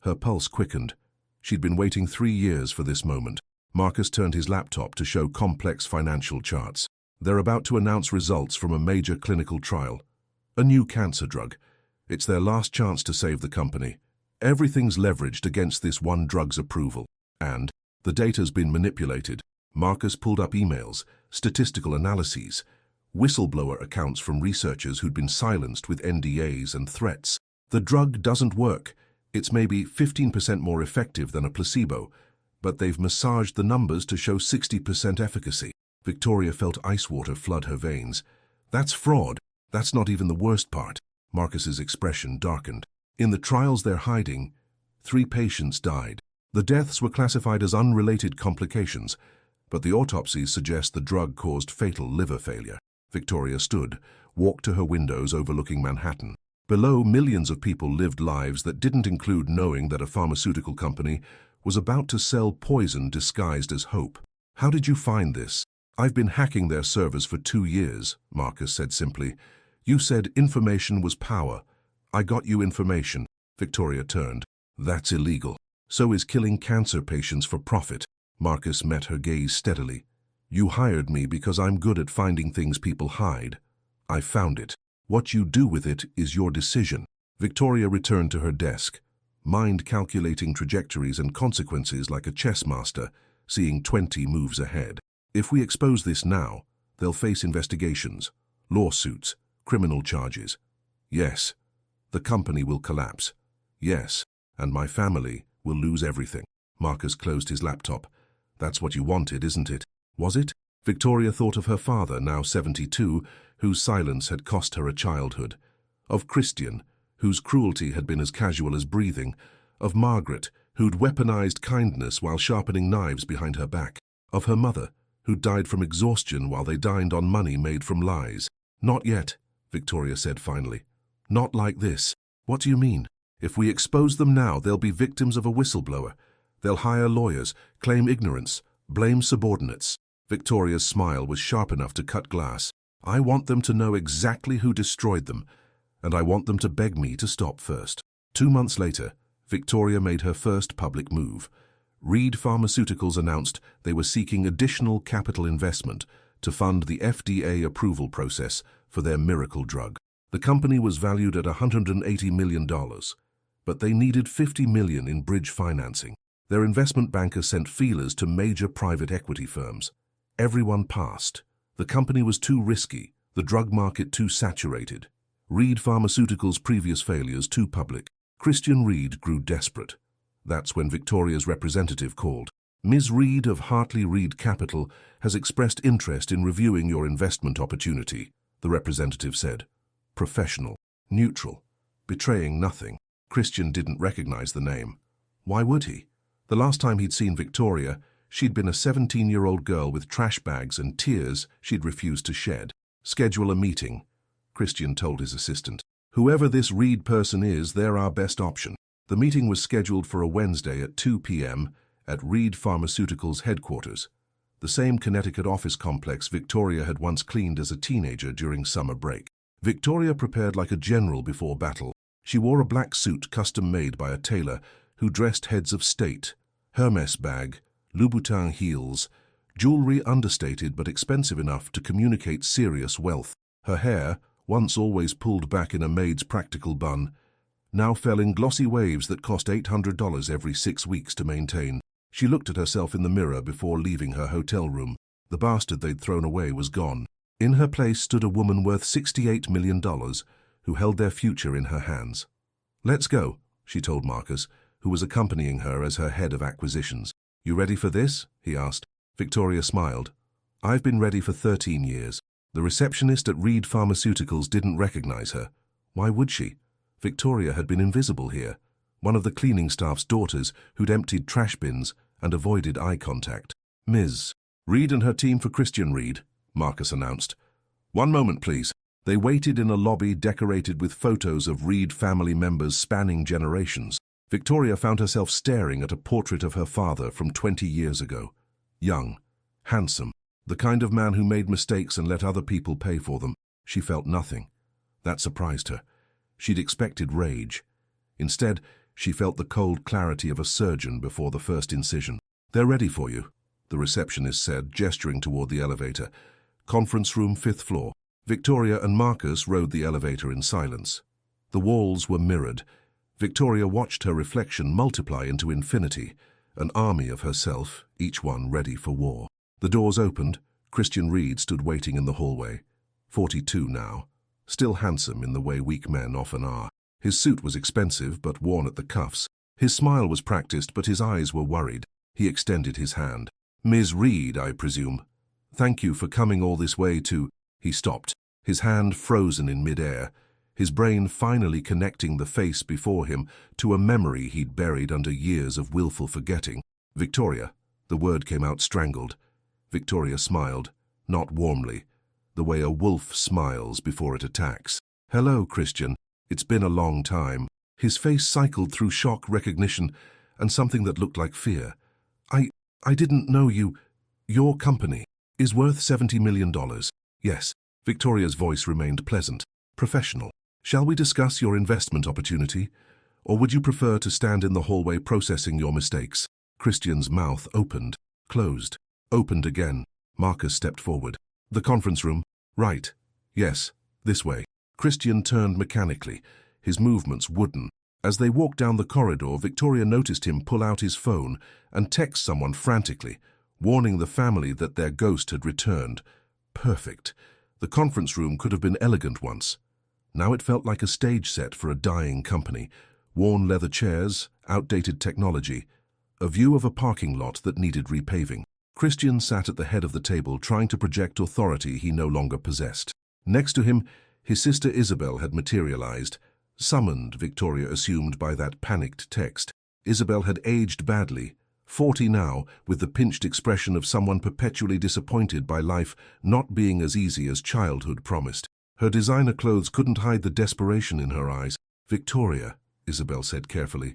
Her pulse quickened. She'd been waiting 3 years for this moment. Marcus turned his laptop to show complex financial charts. They're about to announce results from a major clinical trial. A new cancer drug. It's their last chance to save the company. Everything's leveraged against this one drug's approval. And the data's been manipulated. Marcus pulled up emails, statistical analyses, whistleblower accounts from researchers who'd been silenced with NDAs and threats. The drug doesn't work. It's maybe 15% more effective than a placebo, but they've massaged the numbers to show 60% efficacy. Victoria felt ice water flood her veins. That's fraud. That's not even the worst part. Marcus's expression darkened. In the trials they're hiding, 3 patients died. The deaths were classified as unrelated complications, but the autopsies suggest the drug caused fatal liver failure. Victoria stood, walked to her windows overlooking Manhattan. Below, millions of people lived lives that didn't include knowing that a pharmaceutical company was about to sell poison disguised as hope. How did you find this? I've been hacking their servers for 2 years, Marcus said simply. You said information was power. I got you information. Victoria turned. That's illegal. So is killing cancer patients for profit. Marcus met her gaze steadily. You hired me because I'm good at finding things people hide. I found it. What you do with it is your decision. Victoria returned to her desk, mind calculating trajectories and consequences like a chess master, seeing 20 moves ahead. If we expose this now, they'll face investigations, lawsuits, criminal charges. Yes, the company will collapse. Yes, and my family will lose everything. Marcus closed his laptop. That's what you wanted, isn't it? Was it? Victoria thought of her father, now 72, whose silence had cost her a childhood, of Christian, whose cruelty had been as casual as breathing, of Margaret, who'd weaponized kindness while sharpening knives behind her back, of her mother, who'd died from exhaustion while they dined on money made from lies. "Not yet," Victoria said finally. "Not like this." "What do you mean?" "If we expose them now, they'll be victims of a whistleblower. They'll hire lawyers, claim ignorance, blame subordinates." Victoria's smile was sharp enough to cut glass. "I want them to know exactly who destroyed them, and I want them to beg me to stop first." 2 months later, Victoria made her first public move. Reed Pharmaceuticals announced they were seeking additional capital investment to fund the FDA approval process for their miracle drug. The company was valued at $180 million, but they needed $50 million in bridge financing. Their investment banker sent feelers to major private equity firms. Everyone passed. The company was too risky, the drug market too saturated. Reed Pharmaceuticals' previous failures too public. Christian Reed grew desperate. That's when Victoria's representative called. "Ms. Reed of Hartley Reed Capital has expressed interest in reviewing your investment opportunity," the representative said. Professional, neutral, betraying nothing. Christian didn't recognize the name. Why would he? The last time he'd seen Victoria, she'd been a 17-year-old girl with trash bags and tears she'd refused to shed. "Schedule a meeting," Christian told his assistant. "Whoever this Reed person is, they're our best option." The meeting was scheduled for a Wednesday at 2 p.m. at Reed Pharmaceuticals headquarters, the same Connecticut office complex Victoria had once cleaned as a teenager during summer break. Victoria prepared like a general before battle. She wore a black suit custom-made by a tailor who dressed heads of state, Hermes bag, Louboutin heels, jewelry understated but expensive enough to communicate serious wealth. Her hair, once always pulled back in a maid's practical bun, now fell in glossy waves that cost $800 every 6 weeks to maintain. She looked at herself in the mirror before leaving her hotel room. The bastard they'd thrown away was gone. In her place stood a woman worth $68 million who held their future in her hands. "Let's go," she told Marcus, who was accompanying her as her head of acquisitions. "You ready for this?" he asked. Victoria smiled. "I've been ready for 13 years. The receptionist at Reed Pharmaceuticals didn't recognize her. Why would she? Victoria had been invisible here, one of the cleaning staff's daughters who'd emptied trash bins and avoided eye contact. "Ms. Reed and her team for Christian Reed," Marcus announced. "One moment, please." They waited in a lobby decorated with photos of Reed family members spanning generations. Victoria found herself staring at a portrait of her father from 20 years ago. Young, handsome, the kind of man who made mistakes and let other people pay for them. She felt nothing. That surprised her. She'd expected rage. Instead, she felt the cold clarity of a surgeon before the first incision. "They're ready for you," the receptionist said, gesturing toward the elevator. "Conference room, 5th floor." Victoria and Marcus rode the elevator in silence. The walls were mirrored. Victoria watched her reflection multiply into infinity, an army of herself, each one ready for war. The doors opened. Christian Reed stood waiting in the hallway. 42 now, still handsome in the way weak men often are. His suit was expensive but worn at the cuffs. His smile was practiced but his eyes were worried. He extended his hand. "Ms. Reed, I presume. Thank you for coming all this way to—" He stopped, his hand frozen in mid-air, his brain finally connecting the face before him to a memory he'd buried under years of willful forgetting. "Victoria." The word came out strangled. Victoria smiled, not warmly, the way a wolf smiles before it attacks. "Hello, Christian. It's been a long time." His face cycled through shock, recognition, and something that looked like fear. I didn't know you. Your company is worth $70 million. "Yes." Victoria's voice remained pleasant, professional. "Shall we discuss your investment opportunity? Or would you prefer to stand in the hallway processing your mistakes?" Christian's mouth opened, closed, opened again. Marcus stepped forward. "The conference room? Right. Yes, this way." Christian turned mechanically, his movements wooden. As they walked down the corridor, Victoria noticed him pull out his phone and text someone frantically, warning the family that their ghost had returned. Perfect. The conference room could have been elegant once. Now it felt like a stage set for a dying company. Worn leather chairs, outdated technology, a view of a parking lot that needed repaving. Christian sat at the head of the table trying to project authority he no longer possessed. Next to him, his sister Isabel had materialized, summoned, Victoria assumed by that panicked text. Isabel had aged badly, 40 now, with the pinched expression of someone perpetually disappointed by life not being as easy as childhood promised. Her designer clothes couldn't hide the desperation in her eyes. "Victoria," Isabel said carefully,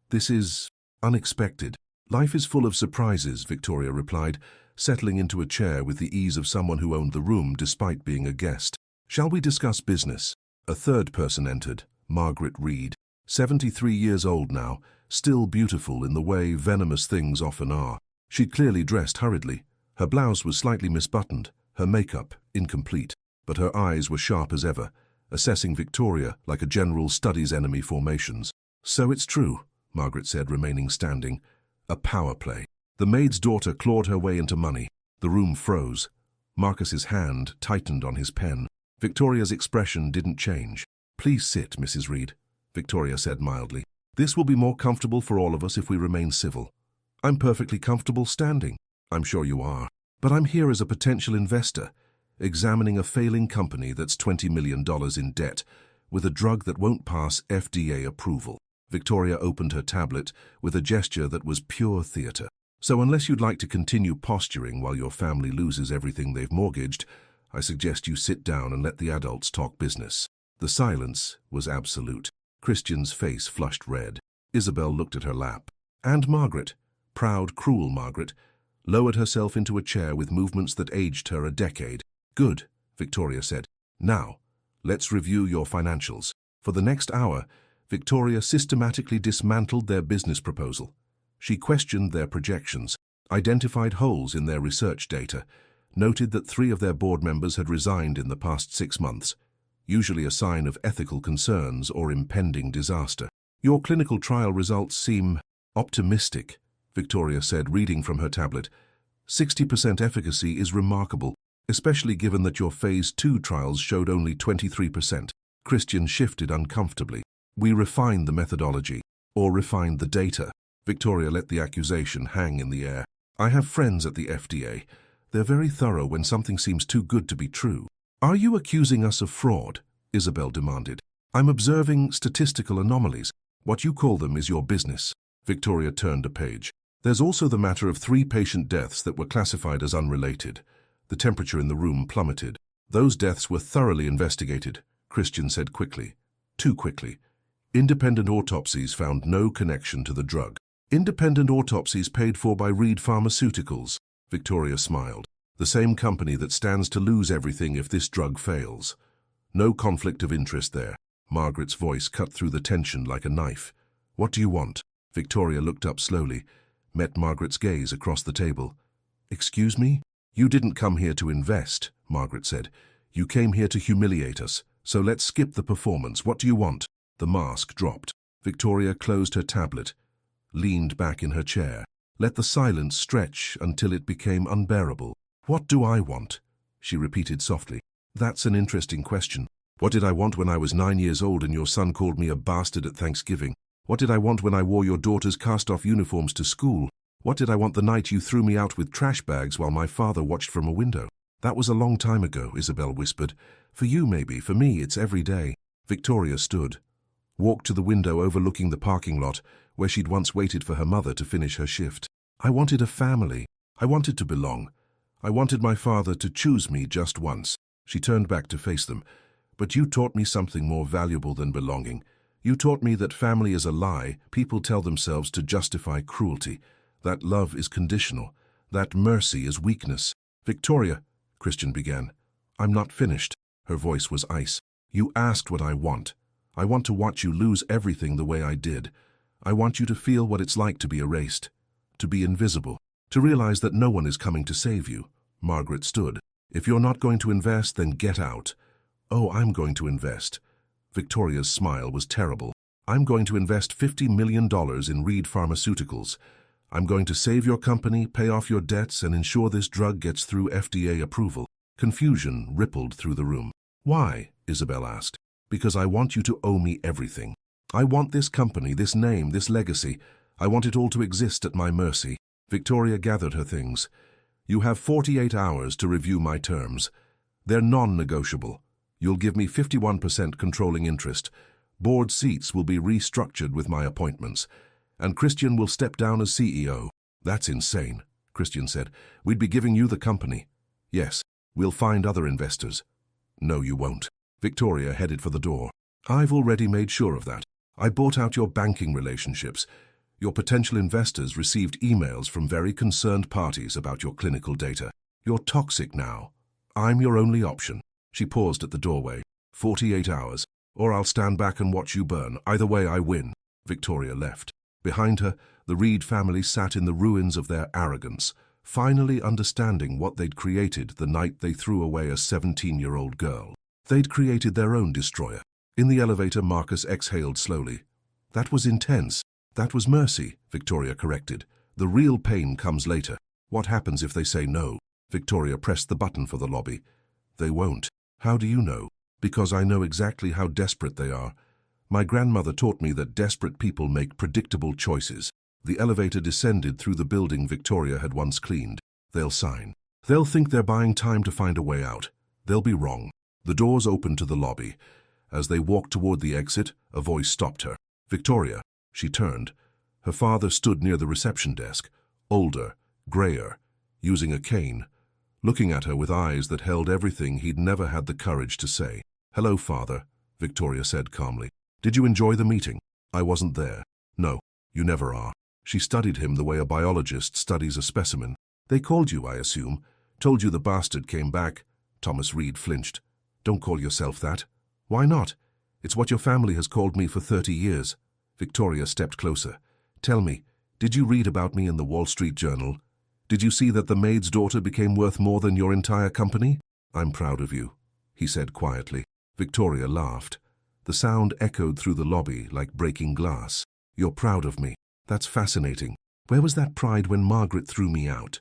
"this is unexpected." "Life is full of surprises," Victoria replied, settling into a chair with the ease of someone who owned the room despite being a guest. "Shall we discuss business?" A third person entered, Margaret Reed, 73 years old now, still beautiful in the way venomous things often are. She'd clearly dressed hurriedly. Her blouse was slightly misbuttoned, her makeup incomplete, but her eyes were sharp as ever, assessing Victoria like a general studies enemy formations. "So it's true," Margaret said, remaining standing. "A power play." The maid's daughter clawed her way into money. The room froze. Marcus's hand tightened on his pen. Victoria's expression didn't change. "Please sit, Mrs. Reed," Victoria said mildly. "This will be more comfortable for all of us if we remain civil." "I'm perfectly comfortable standing." "I'm sure you are. But I'm here as a potential investor, examining a failing company that's $20 million in debt, with a drug that won't pass FDA approval." Victoria opened her tablet with a gesture that was pure theater. "So unless you'd like to continue posturing while your family loses everything they've mortgaged, I suggest you sit down and let the adults talk business." The silence was absolute. Christian's face flushed red. Isabel looked at her lap. And Margaret, proud, cruel Margaret, lowered herself into a chair with movements that aged her a decade. "Good," Victoria said. "Now, let's review your financials." For the next hour, Victoria systematically dismantled their business proposal. She questioned their projections, identified holes in their research data, noted that 3 of their board members had resigned in the past 6 months, usually a sign of ethical concerns or impending disaster. "Your clinical trial results seem optimistic," Victoria said, reading from her tablet. 60% efficacy is remarkable, especially given that your Phase 2 trials showed only 23%. Christian shifted uncomfortably. "We refined the methodology, or refined the data." Victoria let the accusation hang in the air. "I have friends at the FDA. They're very thorough when something seems too good to be true." "Are you accusing us of fraud?" Isabel demanded. "I'm observing statistical anomalies. What you call them is your business." Victoria turned a page. "There's also the matter of 3 patient deaths that were classified as unrelated." The temperature in the room plummeted. "Those deaths were thoroughly investigated," Christian said quickly. Too quickly. "Independent autopsies found no connection to the drug." "Independent autopsies paid for by Reed Pharmaceuticals," Victoria smiled. "The same company that stands to lose everything if this drug fails. No conflict of interest there." Margaret's voice cut through the tension like a knife. "What do you want?" Victoria looked up slowly, met Margaret's gaze across the table. "Excuse me? You didn't come here to invest," Margaret said. "You came here to humiliate us. So let's skip the performance. What do you want?" The mask dropped. Victoria closed her tablet, leaned back in her chair, let the silence stretch until it became unbearable. "What do I want?" she repeated softly. "That's an interesting question. What did I want when I was 9 years old and your son called me a bastard at Thanksgiving? What did I want when I wore your daughter's cast-off uniforms to school? What did I want the night you threw me out with trash bags while my father watched from a window?" "That was a long time ago," Isabel whispered. "For you maybe, for me it's every day." Victoria stood, walked to the window overlooking the parking lot where she'd once waited for her mother to finish her shift. "I wanted a family. I wanted to belong. I wanted my father to choose me just once." She turned back to face them. "But you taught me something more valuable than belonging. You taught me that family is a lie people tell themselves to justify cruelty, that love is conditional, that mercy is weakness." "Victoria," Christian began. "I'm not finished." Her voice was ice. "You asked what I want. I want to watch you lose everything the way I did. I want you to feel what it's like to be erased, to be invisible, to realize that no one is coming to save you." Margaret stood. "If you're not going to invest, then get out." "Oh, I'm going to invest." Victoria's smile was terrible. "I'm going to invest $50 million in Reed Pharmaceuticals. I'm going to save your company, pay off your debts, and ensure this drug gets through FDA approval." Confusion rippled through the room. "Why?" Isabel asked. "Because I want you to owe me everything. I want this company, this name, this legacy. I want it all to exist at my mercy." Victoria gathered her things. You have 48 hours to review my terms. They're non-negotiable. You'll give me 51% controlling interest. Board seats will be restructured with my appointments. And Christian will step down as CEO. That's insane, Christian said. We'd be giving you the company. Yes, we'll find other investors. No, you won't. Victoria headed for the door. I've already made sure of that. I bought out your banking relationships. Your potential investors received emails from very concerned parties about your clinical data. You're toxic now. I'm your only option. She paused at the doorway. 48 hours, or I'll stand back and watch you burn. Either way, I win. Victoria left. Behind her, the Reed family sat in the ruins of their arrogance, finally understanding what they'd created the night they threw away a 17-year-old girl. They'd created their own destroyer. In the elevator, Marcus exhaled slowly. That was intense. That was mercy, Victoria corrected. The real pain comes later. What happens if they say no? Victoria pressed the button for the lobby. They won't. How do you know? Because I know exactly how desperate they are. My grandmother taught me that desperate people make predictable choices. The elevator descended through the building Victoria had once cleaned. They'll sign. They'll think they're buying time to find a way out. They'll be wrong. The doors opened to the lobby. As they walked toward the exit, a voice stopped her. Victoria. She turned. Her father stood near the reception desk, older, grayer, using a cane, looking at her with eyes that held everything he'd never had the courage to say. Hello, Father, Victoria said calmly. Did you enjoy the meeting? I wasn't there. No, you never are. She studied him the way a biologist studies a specimen. They called you, I assume. Told you the bastard came back. Thomas Reed flinched. Don't call yourself that. Why not? It's what your family has called me for 30 years. Victoria stepped closer. Tell me, did you read about me in the Wall Street Journal? Did you see that the maid's daughter became worth more than your entire company? I'm proud of you, he said quietly. Victoria laughed. The sound echoed through the lobby like breaking glass. You're proud of me. That's fascinating. Where was that pride when Margaret threw me out?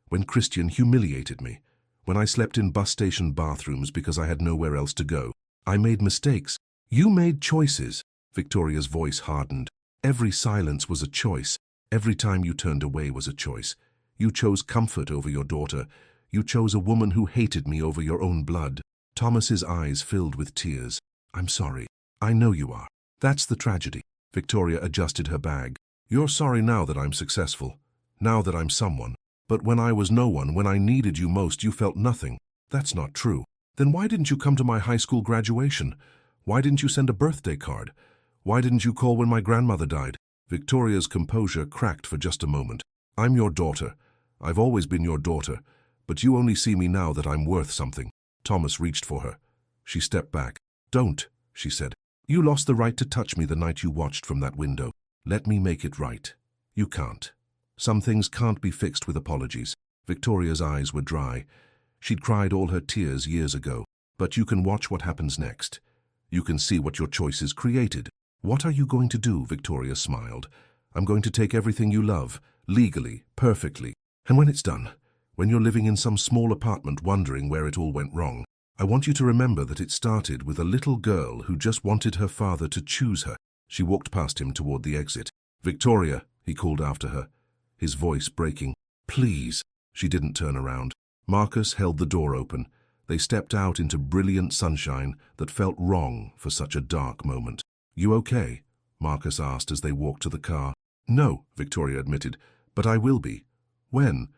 When Christian humiliated me? When I slept in bus station bathrooms because I had nowhere else to go? I made mistakes. You made choices. Victoria's voice hardened. Every silence was a choice. Every time you turned away was a choice. You chose comfort over your daughter. You chose a woman who hated me over your own blood. Thomas's eyes filled with tears. I'm sorry. I know you are. That's the tragedy. Victoria adjusted her bag. You're sorry now that I'm successful. Now that I'm someone. But when I was no one, when I needed you most, you felt nothing. That's not true. Then why didn't you come to my high school graduation? Why didn't you send a birthday card? Why didn't you call when my grandmother died? Victoria's composure cracked for just a moment. I'm your daughter. I've always been your daughter. But you only see me now that I'm worth something. Thomas reached for her. She stepped back. Don't, she said. You lost the right to touch me the night you watched from that window. Let me make it right. You can't. Some things can't be fixed with apologies. Victoria's eyes were dry. She'd cried all her tears years ago. But you can watch what happens next. You can see what your choices created. What are you going to do? Victoria smiled. I'm going to take everything you love, legally, perfectly. And when it's done, when you're living in some small apartment wondering where it all went wrong, I want you to remember that it started with a little girl who just wanted her father to choose her. She walked past him toward the exit. Victoria, he called after her, his voice breaking. Please. She didn't turn around. Marcus held the door open. They stepped out into brilliant sunshine that felt wrong for such a dark moment. You okay? Marcus asked as they walked to the car. No, Victoria admitted, but I will be. When?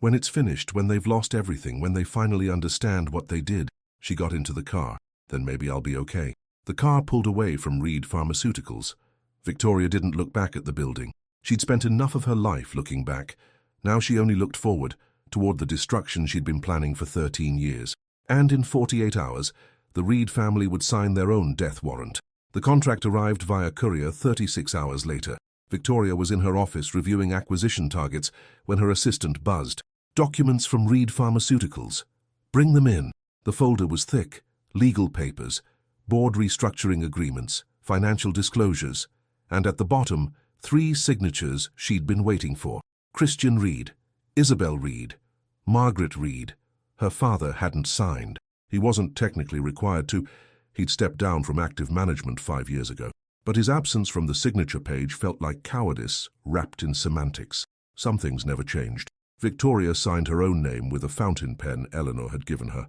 When it's finished, when they've lost everything, when they finally understand what they did. She got into the car. Then maybe I'll be okay. The car pulled away from Reed Pharmaceuticals. Victoria didn't look back at the building. She'd spent enough of her life looking back. Now she only looked forward, toward the destruction she'd been planning for 13 years. And in 48 hours, the Reed family would sign their own death warrant. The contract arrived via courier 36 hours later. Victoria was in her office reviewing acquisition targets when her assistant buzzed. Documents from Reed Pharmaceuticals. Bring them in. The folder was thick. Legal papers, board restructuring agreements, financial disclosures, and at the bottom, 3 signatures she'd been waiting for. Christian Reed, Isabel Reed, Margaret Reed. Her father hadn't signed. He wasn't technically required to. He'd stepped down from active management 5 years ago. But his absence from the signature page felt like cowardice wrapped in semantics. Some things never changed. Victoria signed her own name with a fountain pen Eleanor had given her.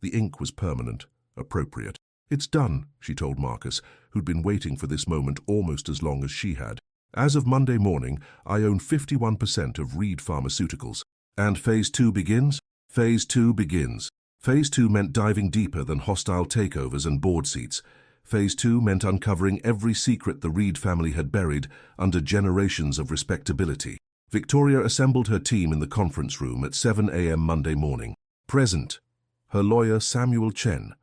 The ink was permanent, appropriate. "It's done," she told Marcus, who'd been waiting for this moment almost as long as she had. "As of Monday morning, I own 51% of Reed Pharmaceuticals. And Phase 2 begins? Phase 2 begins. Phase 2 meant diving deeper than hostile takeovers and board seats. Phase 2 meant uncovering every secret the Reed family had buried under generations of respectability." Victoria assembled her team in the conference room at 7 a.m. Monday morning. Present, her lawyer Samuel Chen,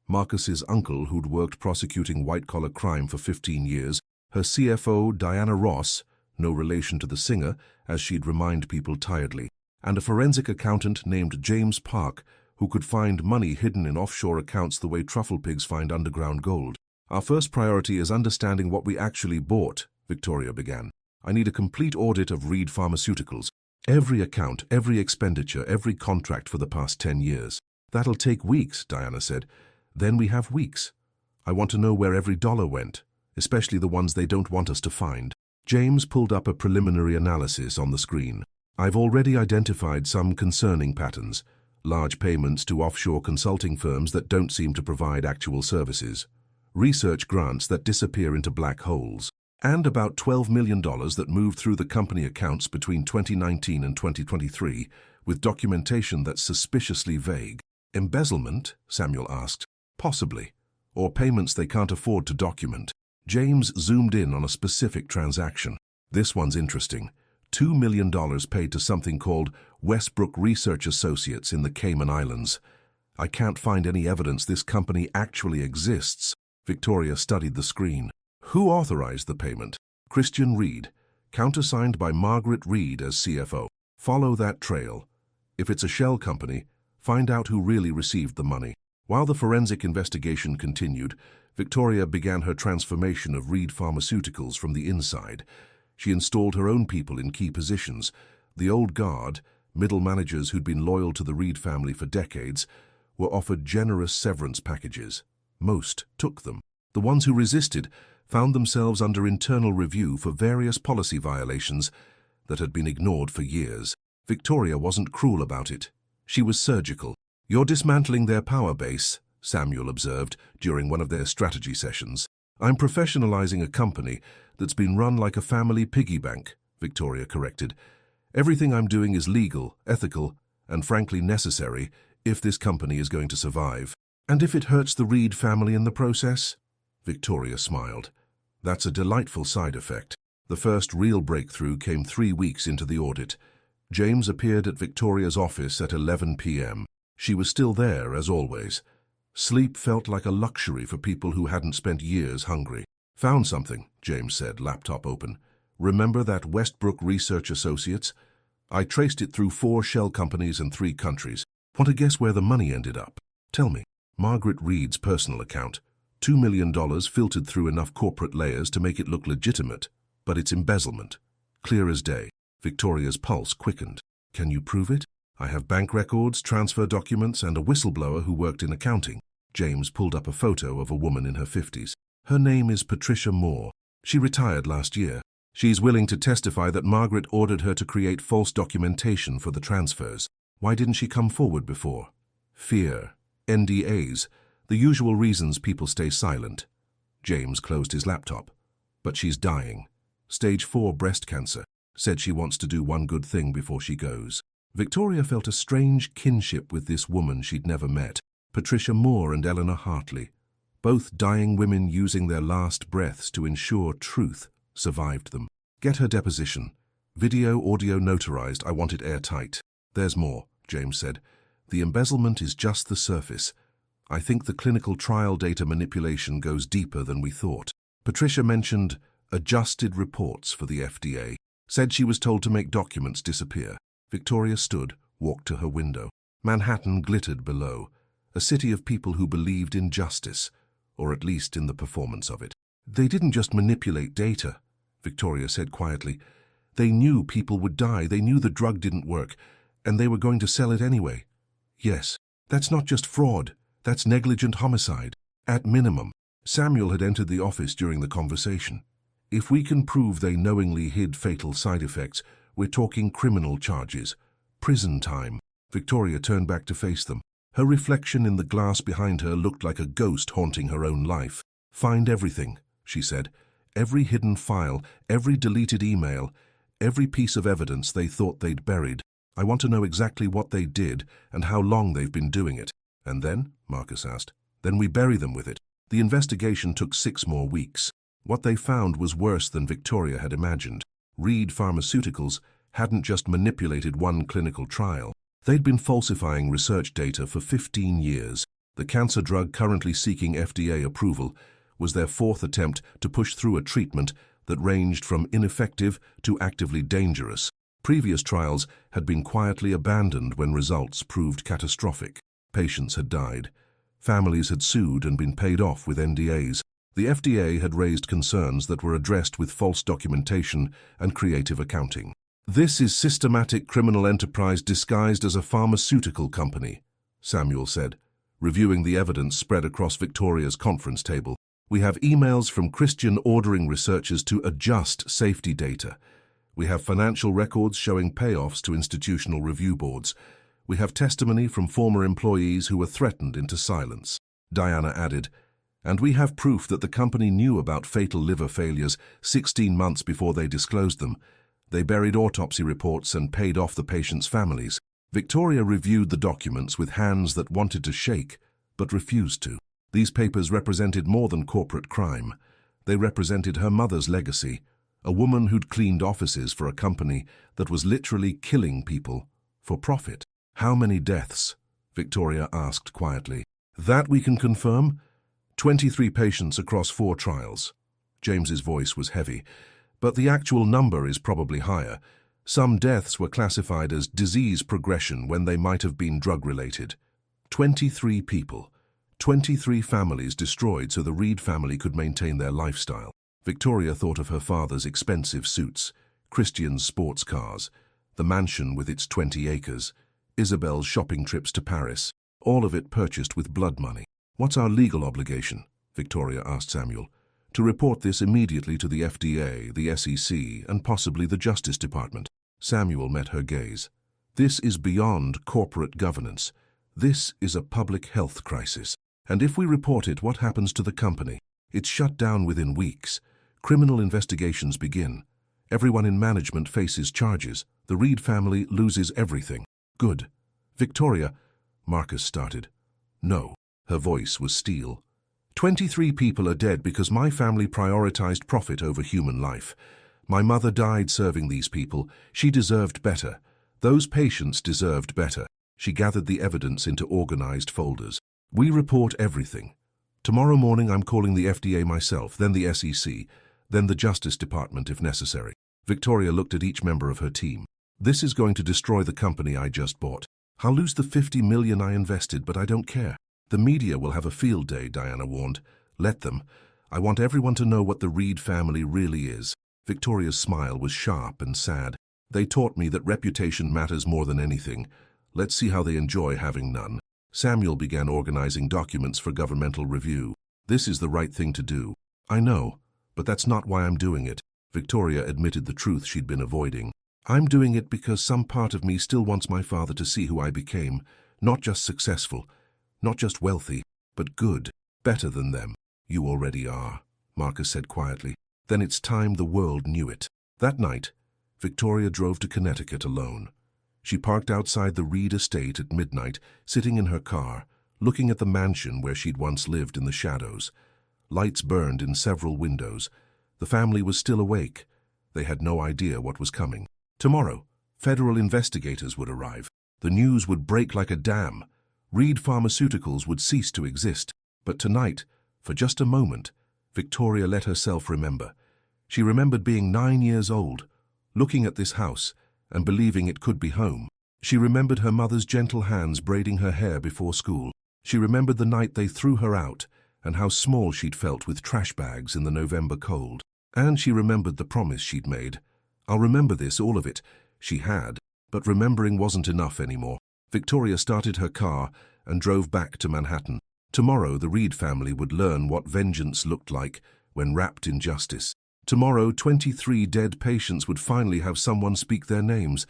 Marcus's uncle who'd worked prosecuting white-collar crime for 15 years, her CFO Diana Ross, no relation to the singer, as she'd remind people tiredly, and a forensic accountant named James Park, who could find money hidden in offshore accounts the way truffle pigs find underground gold. "Our first priority is understanding what we actually bought," Victoria began. "I need a complete audit of Reed Pharmaceuticals. Every account, every expenditure, every contract for the past 10 years. "That'll take weeks," Diana said. "Then we have weeks. I want to know where every dollar went, especially the ones they don't want us to find." James pulled up a preliminary analysis on the screen. "I've already identified some concerning patterns. Large payments to offshore consulting firms that don't seem to provide actual services. Research grants that disappear into black holes. And about $12 million that moved through the company accounts between 2019 and 2023, with documentation that's suspiciously vague." "Embezzlement?" Samuel asked. "Possibly. Or payments they can't afford to document." James zoomed in on a specific transaction. "This one's interesting. $2 million paid to something called Westbrook Research Associates in the Cayman Islands. I can't find any evidence this company actually exists." Victoria studied the screen. "Who authorized the payment?" "Christian Reed, countersigned by Margaret Reed as CFO. Follow that trail. If it's a shell company, find out who really received the money." While the forensic investigation continued, Victoria began her transformation of Reed Pharmaceuticals from the inside. She installed her own people in key positions. The old guard, middle managers who'd been loyal to the Reed family for decades, were offered generous severance packages. Most took them. The ones who resisted found themselves under internal review for various policy violations that had been ignored for years. Victoria wasn't cruel about it. She was surgical. "You're dismantling their power base," Samuel observed during one of their strategy sessions. "I'm professionalizing a company that's been run like a family piggy bank," Victoria corrected. "Everything I'm doing is legal, ethical, and frankly necessary if this company is going to survive." "And if it hurts the Reed family in the process?" Victoria smiled. "That's a delightful side effect." The first real breakthrough came 3 weeks into the audit. James appeared at Victoria's office at 11 p.m. She was still there, as always. Sleep felt like a luxury for people who hadn't spent years hungry. "Found something," James said, laptop open. "Remember that Westbrook Research Associates? I traced it through 4 shell companies and 3 countries. Want to guess where the money ended up?" "Tell me." "Margaret Reed's personal account. $2 million filtered through enough corporate layers to make it look legitimate, but it's embezzlement. Clear as day." Victoria's pulse quickened. "Can you prove it?" "I have bank records, transfer documents, and a whistleblower who worked in accounting." James pulled up a photo of a woman in her 50s. "Her name is Patricia Moore. She retired last year. She's willing to testify that Margaret ordered her to create false documentation for the transfers. Why didn't she come forward before?" "Fear. NDAs. The usual reasons people stay silent." James closed his laptop. "But she's dying. Stage 4 breast cancer. Said she wants to do one good thing before she goes." Victoria felt a strange kinship with this woman she'd never met. Patricia Moore and Eleanor Hartley. Both dying women using their last breaths to ensure truth survived them. "Get her deposition. Video, audio notarized. I want it airtight." "There's more," James said. "The embezzlement is just the surface. I think the clinical trial data manipulation goes deeper than we thought." Patricia mentioned adjusted reports for the FDA. Said she was told to make documents disappear. Victoria stood, walked to her window. Manhattan glittered below, a city of people who believed in justice, or at least in the performance of it. "They didn't just manipulate data," Victoria said quietly. "They knew people would die, they knew the drug didn't work, and they were going to sell it anyway." "Yes, that's not just fraud, that's negligent homicide, at minimum." Samuel had entered the office during the conversation. "If we can prove they knowingly hid fatal side effects, we're talking criminal charges. Prison time. Victoria turned back to face them. Her reflection in the glass behind her looked like a ghost haunting her own life. "Find everything," she said. "Every hidden file, every deleted email, every piece of evidence they thought they'd buried. I want to know exactly what they did and how long they've been doing it." "And then?" Marcus asked. "Then we bury them with it." The investigation took 6 more weeks. What they found was worse than Victoria had imagined. Reed Pharmaceuticals hadn't just manipulated one clinical trial. They'd been falsifying research data for 15 years. The cancer drug currently seeking FDA approval was their 4th attempt to push through a treatment that ranged from ineffective to actively dangerous. Previous trials had been quietly abandoned when results proved catastrophic. Patients had died. Families had sued and been paid off with NDAs. The FDA had raised concerns that were addressed with false documentation and creative accounting. "This is systematic criminal enterprise disguised as a pharmaceutical company," Samuel said, reviewing the evidence spread across Victoria's conference table. "We have emails from Christian ordering researchers to adjust safety data. We have financial records showing payoffs to institutional review boards. We have testimony from former employees who were threatened into silence," Diana added. "And we have proof that the company knew about fatal liver failures 16 months before they disclosed them. They buried autopsy reports and paid off the patients' families." Victoria reviewed the documents with hands that wanted to shake, but refused to. These papers represented more than corporate crime. They represented her mother's legacy, a woman who'd cleaned offices for a company that was literally killing people for profit. "How many deaths?" Victoria asked quietly. "That we can confirm. 23 patients across 4 trials." James's voice was heavy. "But the actual number is probably higher. Some deaths were classified as disease progression when they might have been drug-related. 23 people. 23 families destroyed so the Reed family could maintain their lifestyle." Victoria thought of her father's expensive suits, Christian's sports cars, the mansion with its 20 acres, Isabel's shopping trips to Paris, all of it purchased with blood money. "What's our legal obligation?" Victoria asked Samuel. "To report this immediately to the FDA, the SEC, and possibly the Justice Department." Samuel met her gaze. "This is beyond corporate governance. This is a public health crisis. And if we report it, what happens to the company? It's shut down within weeks. Criminal investigations begin. Everyone in management faces charges. The Reed family loses everything." "Good." "Victoria," Marcus started. "No." Her voice was steel. 23 people are dead because my family prioritized profit over human life. My mother died serving these people. She deserved better. Those patients deserved better." She gathered the evidence into organized folders. "We report everything. Tomorrow morning I'm calling the FDA myself, then the SEC, then the Justice Department if necessary." Victoria looked at each member of her team. "This is going to destroy the company I just bought. I'll lose the $50 million I invested, but I don't care. The media will have a field day," Diana warned. "Let them. I want everyone to know what the Reed family really is." Victoria's smile was sharp and sad. "They taught me that reputation matters more than anything. Let's see how they enjoy having none." Samuel began organizing documents for governmental review. "This is the right thing to do." "I know, but that's not why I'm doing it." Victoria admitted the truth she'd been avoiding. "I'm doing it because some part of me still wants my father to see who I became. Not just successful, not just wealthy, but good, better than them." "You already are," Marcus said quietly. "Then it's time the world knew it." That night, Victoria drove to Connecticut alone. She parked outside the Reed estate at midnight, sitting in her car, looking at the mansion where she'd once lived in the shadows. Lights burned in several windows. The family was still awake. They had no idea what was coming. Tomorrow, federal investigators would arrive. The news would break like a dam. Reed Pharmaceuticals would cease to exist. But tonight, for just a moment, Victoria let herself remember. She remembered being 9 years old, looking at this house and believing it could be home. She remembered her mother's gentle hands braiding her hair before school. She remembered the night they threw her out and how small she'd felt with trash bags in the November cold. And she remembered the promise she'd made. "I'll remember this, all of it." She had, but remembering wasn't enough anymore. Victoria started her car and drove back to Manhattan. Tomorrow, the Reed family would learn what vengeance looked like when wrapped in justice. Tomorrow, 23 dead patients would finally have someone speak their names.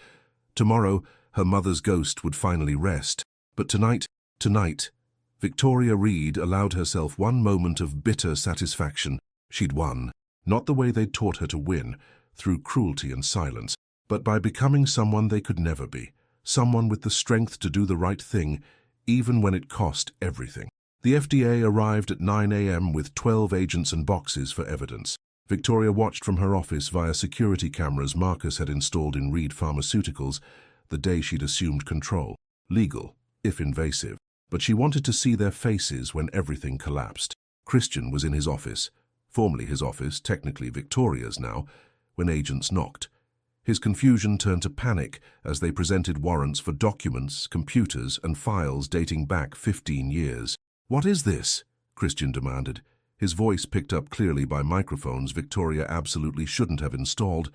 Tomorrow, Her mother's ghost would finally rest. But tonight, Victoria Reed allowed herself one moment of bitter satisfaction. She'd won, not the way they'd taught her to win, through cruelty and silence, but by becoming someone they could never be, someone with the strength to do the right thing, even when it cost everything. The FDA arrived at 9 a.m. with 12 agents and boxes for evidence. Victoria watched from her office via security cameras Marcus had installed in Reed Pharmaceuticals the day she'd assumed control. Legal, if invasive. But she wanted to see their faces when everything collapsed. Christian was in his office, formerly his office, technically Victoria's now, when agents knocked. His confusion turned to panic as they presented warrants for documents, computers, and files dating back 15 years. "What is this?" Christian demanded. His voice picked up clearly by microphones Victoria absolutely shouldn't have installed,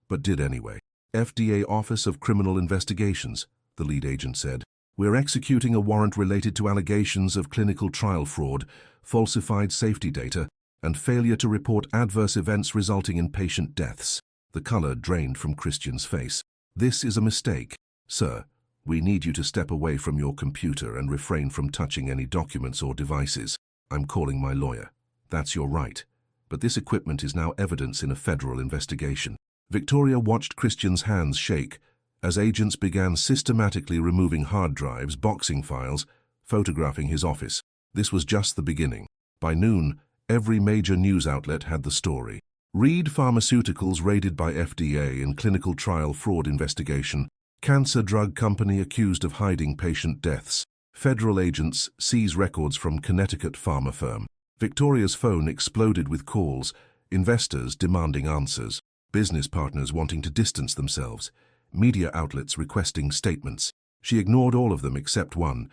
but did anyway. "FDA Office of Criminal Investigations," the lead agent said. "We're executing a warrant related to allegations of clinical trial fraud, falsified safety data, and failure to report adverse events resulting in patient deaths." The color drained from Christian's face. "This is a mistake. Sir, we need you to step away from your computer and refrain from touching any documents or devices. I'm calling my lawyer. That's your right. But this equipment is now evidence in a federal investigation." Victoria watched Christian's hands shake as agents began systematically removing hard drives, boxing files, photographing his office. This was just the beginning. By noon, every major news outlet had the story. Reed Pharmaceuticals raided by FDA in clinical trial fraud investigation. Cancer drug company accused of hiding patient deaths. Federal agents seize records from Connecticut pharma firm. Victoria's phone exploded with calls, investors demanding answers, business partners wanting to distance themselves, media outlets requesting statements. She ignored all of them except one.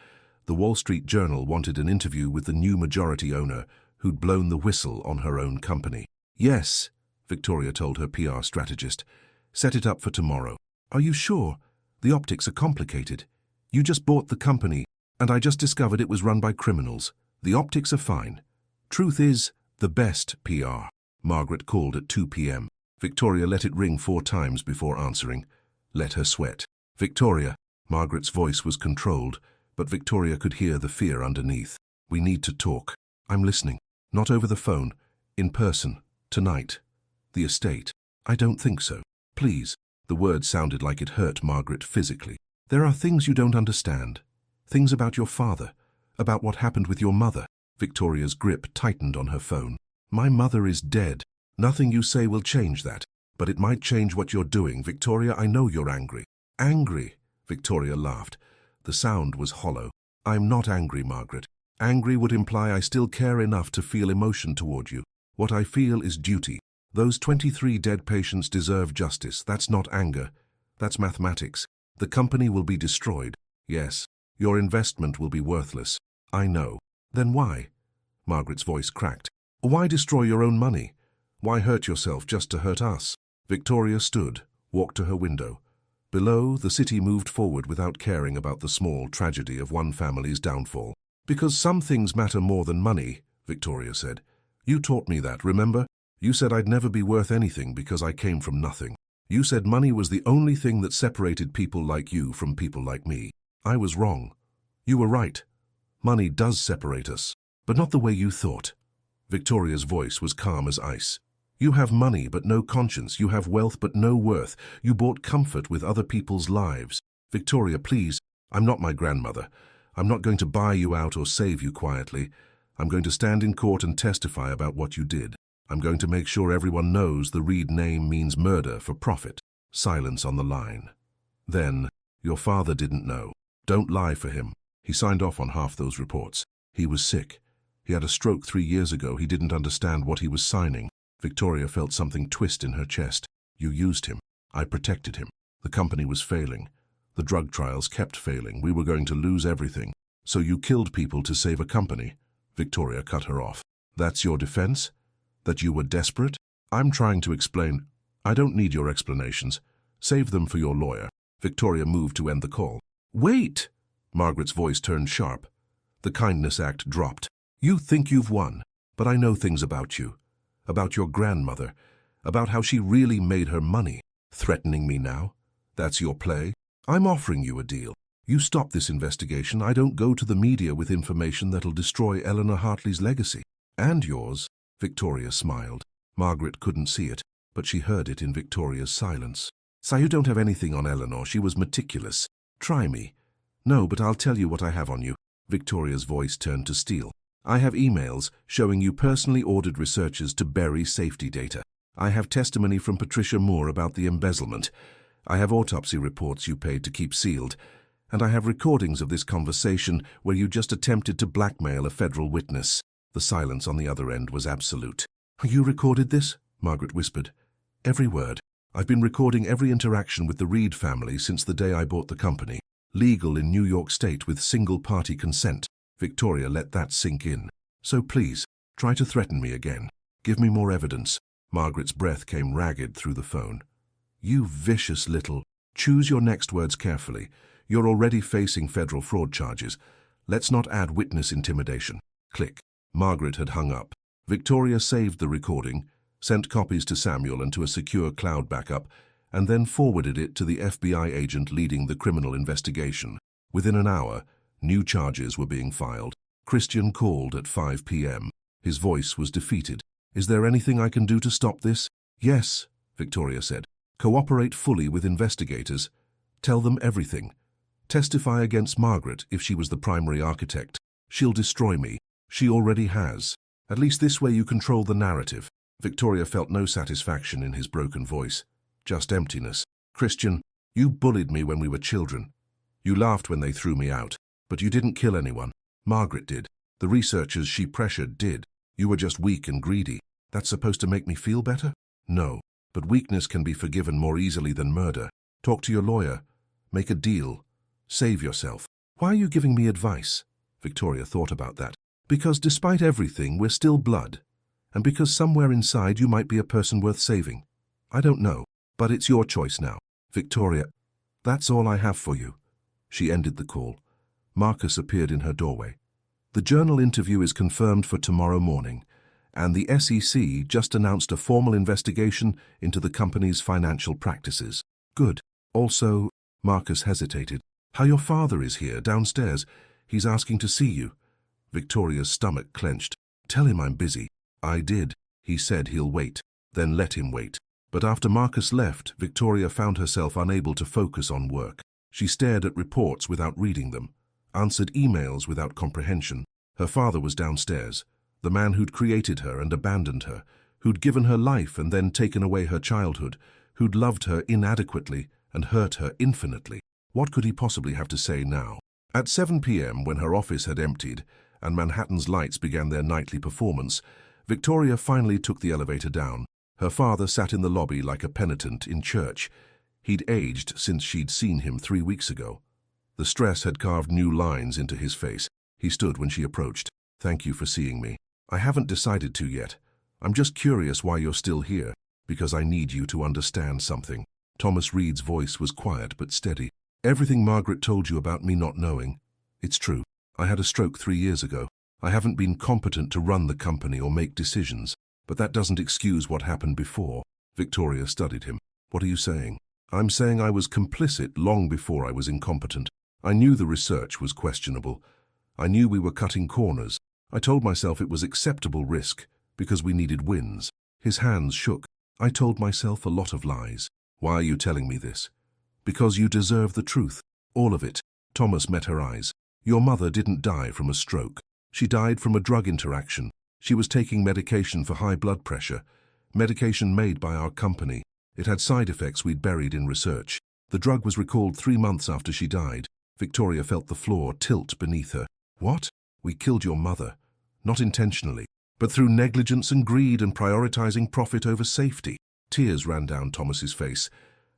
The Wall Street Journal wanted an interview with the new majority owner who'd blown the whistle on her own company. "Yes," Victoria told her PR strategist. "Set it up for tomorrow." "Are you sure? The optics are complicated. You just bought the company, and I just discovered it was run by criminals. The optics are fine. Truth is, the best PR." Margaret called at 2 p.m. Victoria let it ring 4 times before answering. Let her sweat. "Victoria." Margaret's voice was controlled, but Victoria could hear the fear underneath. "We need to talk." "I'm listening. Not over the phone. In person. Tonight." "The estate." "I don't think so. Please." The word sounded like it hurt Margaret physically. "There are things you don't understand. Things about your father. About what happened with your mother." Victoria's grip tightened on her phone. "My mother is dead. Nothing you say will change that. But it might change what you're doing. Victoria, I know you're angry." "Angry?" Victoria laughed. The sound was hollow. "I'm not angry, Margaret. Angry would imply I still care enough to feel emotion toward you. What I feel is duty. Those 23 dead patients deserve justice. That's not anger. That's mathematics. The company will be destroyed. Yes, your investment will be worthless. I know." "Then why?" Margaret's voice cracked. "Why destroy your own money? Why hurt yourself just to hurt us?" Victoria stood, walked to her window. Below, the city moved forward without caring about the small tragedy of one family's downfall. "Because some things matter more than money," Victoria said. "You taught me that, remember? You said I'd never be worth anything because I came from nothing. You said money was the only thing that separated people like you from people like me. I was wrong. You were right. Money does separate us, but not the way you thought." Victoria's voice was calm as ice. "You have money but no conscience. You have wealth but no worth. You bought comfort with other people's lives." "Victoria, please. I'm not my grandmother. I'm not going to buy you out or save you quietly. I'm going to stand in court and testify about what you did. I'm going to make sure everyone knows the Reed name means murder for profit." Silence on the line. Then, "Your father didn't know. Don't lie for him. He signed off on half those reports. He was sick. He had a stroke 3 years ago. He didn't understand what he was signing." Victoria felt something twist in her chest. "You used him. I protected him. The company was failing. The drug trials kept failing. We were going to lose everything. So you killed people to save a company." Victoria cut her off. "That's your defense? That you were desperate?" "I'm trying to explain." "I don't need your explanations. Save them for your lawyer." Victoria moved to end the call. "Wait!" Margaret's voice turned sharp. The kindness act dropped. "You think you've won, but I know things about you. About your grandmother. About how she really made her money. Threatening me now? That's your play? I'm offering you a deal. You stop this investigation, I don't go to the media with information that'll destroy Eleanor Hartley's legacy. And yours. Victoria smiled. Margaret couldn't see it, but she heard it in Victoria's silence. So you don't have anything on Eleanor, she was meticulous. Try me. No, but I'll tell you what I have on you. Victoria's voice turned to steel. I have emails showing you personally ordered researchers to bury safety data. I have testimony from Patricia Moore about the embezzlement. I have autopsy reports you paid to keep sealed. And I have recordings of this conversation where you just attempted to blackmail a federal witness. The silence on the other end was absolute. You recorded this? Margaret whispered. Every word. I've been recording every interaction with the Reed family since the day I bought the company. Legal in New York State with single-party consent. Victoria let that sink in. So please, try to threaten me again. Give me more evidence. Margaret's breath came ragged through the phone. You vicious little... Choose your next words carefully. You're already facing federal fraud charges. Let's not add witness intimidation. Click. Margaret had hung up. Victoria saved the recording, sent copies to Samuel and to a secure cloud backup, and then forwarded it to the FBI agent leading the criminal investigation. Within an hour, new charges were being filed. Christian called at 5 p.m. His voice was defeated. Is there anything I can do to stop this? Yes, Victoria said. Cooperate fully with investigators. Tell them everything. Testify against Margaret if she was the primary architect. She'll destroy me. She already has. At least this way you control the narrative. Victoria felt no satisfaction in his broken voice. Just emptiness. Christian, you bullied me when we were children. You laughed when they threw me out. But you didn't kill anyone. Margaret did. The researchers she pressured did. You were just weak and greedy. That's supposed to make me feel better? No. But weakness can be forgiven more easily than murder. Talk to your lawyer. Make a deal. Save yourself. Why are you giving me advice? Victoria thought about that. Because despite everything, we're still blood. And because somewhere inside you might be a person worth saving. I don't know, but it's your choice now. Victoria, that's all I have for you. She ended the call. Marcus appeared in her doorway. The journal interview is confirmed for tomorrow morning, and the SEC just announced a formal investigation into the company's financial practices. Good. Also, Marcus hesitated. How your father is here, downstairs. He's asking to see you. Victoria's stomach clenched. Tell him I'm busy. I did. He said he'll wait. Then let him wait. But after Marcus left, Victoria found herself unable to focus on work. She stared at reports without reading them, answered emails without comprehension. Her father was downstairs, the man who'd created her and abandoned her, who'd given her life and then taken away her childhood, who'd loved her inadequately and hurt her infinitely. What could he possibly have to say now? At 7 p.m., when her office had emptied and Manhattan's lights began their nightly performance, Victoria finally took the elevator down. Her father sat in the lobby like a penitent in church. He'd aged since she'd seen him 3 weeks ago. The stress had carved new lines into his face. He stood when she approached. Thank you for seeing me. I haven't decided to yet. I'm just curious why you're still here, because I need you to understand something. Thomas Reed's voice was quiet but steady. Everything Margaret told you about me not knowing, it's true. I had a stroke 3 years ago. I haven't been competent to run the company or make decisions, but that doesn't excuse what happened before. Victoria studied him. What are you saying? I'm saying I was complicit long before I was incompetent. I knew the research was questionable. I knew we were cutting corners. I told myself it was acceptable risk because we needed wins. His hands shook. I told myself a lot of lies. Why are you telling me this? Because you deserve the truth. All of it. Thomas met her eyes. Your mother didn't die from a stroke. She died from a drug interaction. She was taking medication for high blood pressure. Medication made by our company. It had side effects we'd buried in research. The drug was recalled 3 months after she died. Victoria felt the floor tilt beneath her. What? We killed your mother. Not intentionally, but through negligence and greed and prioritizing profit over safety. Tears ran down Thomas's face.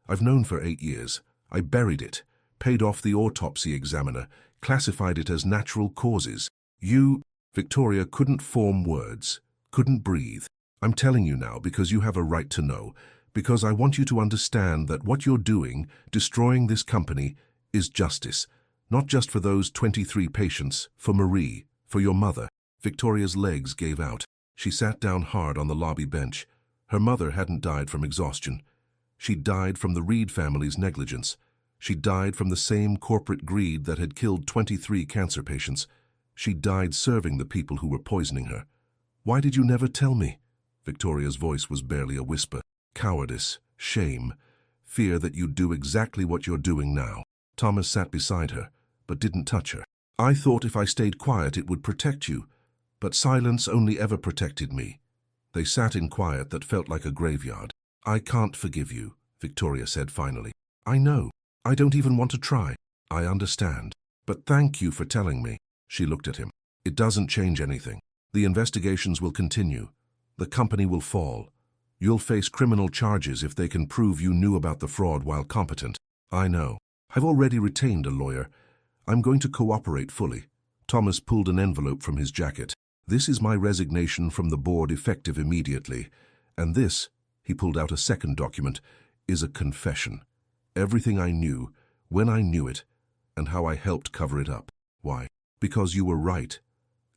I've known for 8 years. I buried it, paid off the autopsy examiner, classified it as natural causes. You, Victoria, couldn't form words, couldn't breathe. I'm telling you now because you have a right to know, because I want you to understand that what you're doing, destroying this company, is justice. Not just for those 23 patients, for Marie, for your mother. Victoria's legs gave out. She sat down hard on the lobby bench. Her mother hadn't died from exhaustion. She'd died from the Reed family's negligence. She died from the same corporate greed that had killed 23 cancer patients. She died serving the people who were poisoning her. Why did you never tell me? Victoria's voice was barely a whisper. Cowardice, shame, fear that you'd do exactly what you're doing now. Thomas sat beside her, but didn't touch her. I thought if I stayed quiet it would protect you, but silence only ever protected me. They sat in quiet that felt like a graveyard. I can't forgive you, Victoria said finally. I know. I don't even want to try. I understand. But thank you for telling me. She looked at him. It doesn't change anything. The investigations will continue. The company will fall. You'll face criminal charges if they can prove you knew about the fraud while competent. I know. I've already retained a lawyer. I'm going to cooperate fully. Thomas pulled an envelope from his jacket. This is my resignation from the board effective immediately. And this, he pulled out a second document, is a confession. Everything I knew, when I knew it, and how I helped cover it up. Why? Because you were right.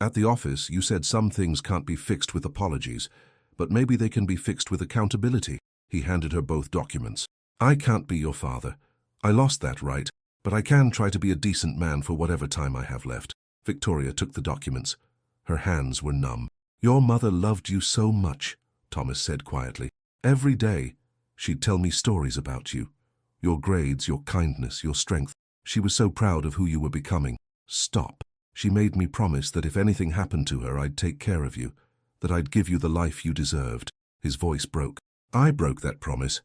At the office, you said some things can't be fixed with apologies, but maybe they can be fixed with accountability. He handed her both documents. I can't be your father. I lost that right, but I can try to be a decent man for whatever time I have left. Victoria took the documents. Her hands were numb. Your mother loved you so much, Thomas said quietly. Every day, she'd tell me stories about you. Your grades, your kindness, your strength. She was so proud of who you were becoming. Stop. She made me promise that if anything happened to her, I'd take care of you, that I'd give you the life you deserved. His voice broke. I broke that promise.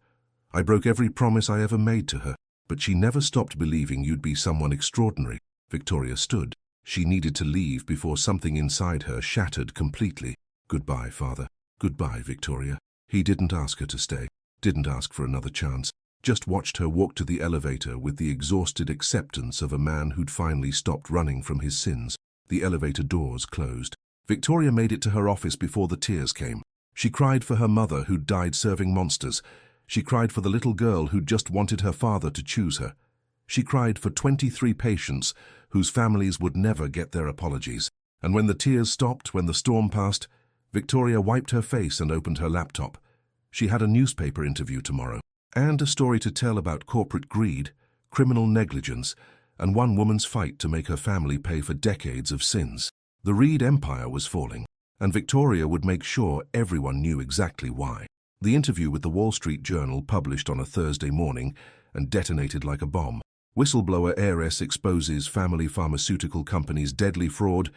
I broke every promise I ever made to her, but she never stopped believing you'd be someone extraordinary. Victoria stood. She needed to leave before something inside her shattered completely. Goodbye, Father. Goodbye, Victoria. He didn't ask her to stay, didn't ask for another chance. Just watched her walk to the elevator with the exhausted acceptance of a man who'd finally stopped running from his sins. The elevator doors closed. Victoria made it to her office before the tears came. She cried for her mother who'd died serving monsters. She cried for the little girl who'd just wanted her father to choose her. She cried for 23 patients whose families would never get their apologies. And when the tears stopped, when the storm passed, Victoria wiped her face and opened her laptop. She had a newspaper interview tomorrow, and a story to tell about corporate greed, criminal negligence, and one woman's fight to make her family pay for decades of sins. The Reed empire was falling, and Victoria would make sure everyone knew exactly why. The interview with the Wall Street Journal published on a Thursday morning and detonated like a bomb. Whistleblower heiress exposes family pharmaceutical company's deadly fraud.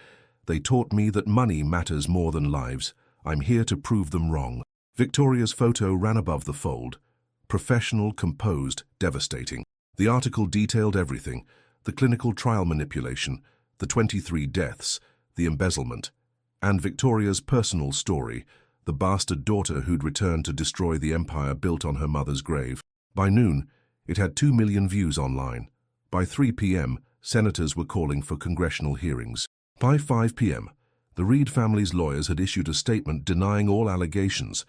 They taught me that money matters more than lives. I'm here to prove them wrong. Victoria's photo ran above the fold. Professional, composed, devastating. The article detailed everything: the clinical trial manipulation, the 23 deaths, the embezzlement, and Victoria's personal story, the bastard daughter who'd returned to destroy the empire built on her mother's grave. By noon, it had 2 million views online. By 3 p.m., senators were calling for congressional hearings. By 5 p.m., the Reed family's lawyers had issued a statement denying all allegations,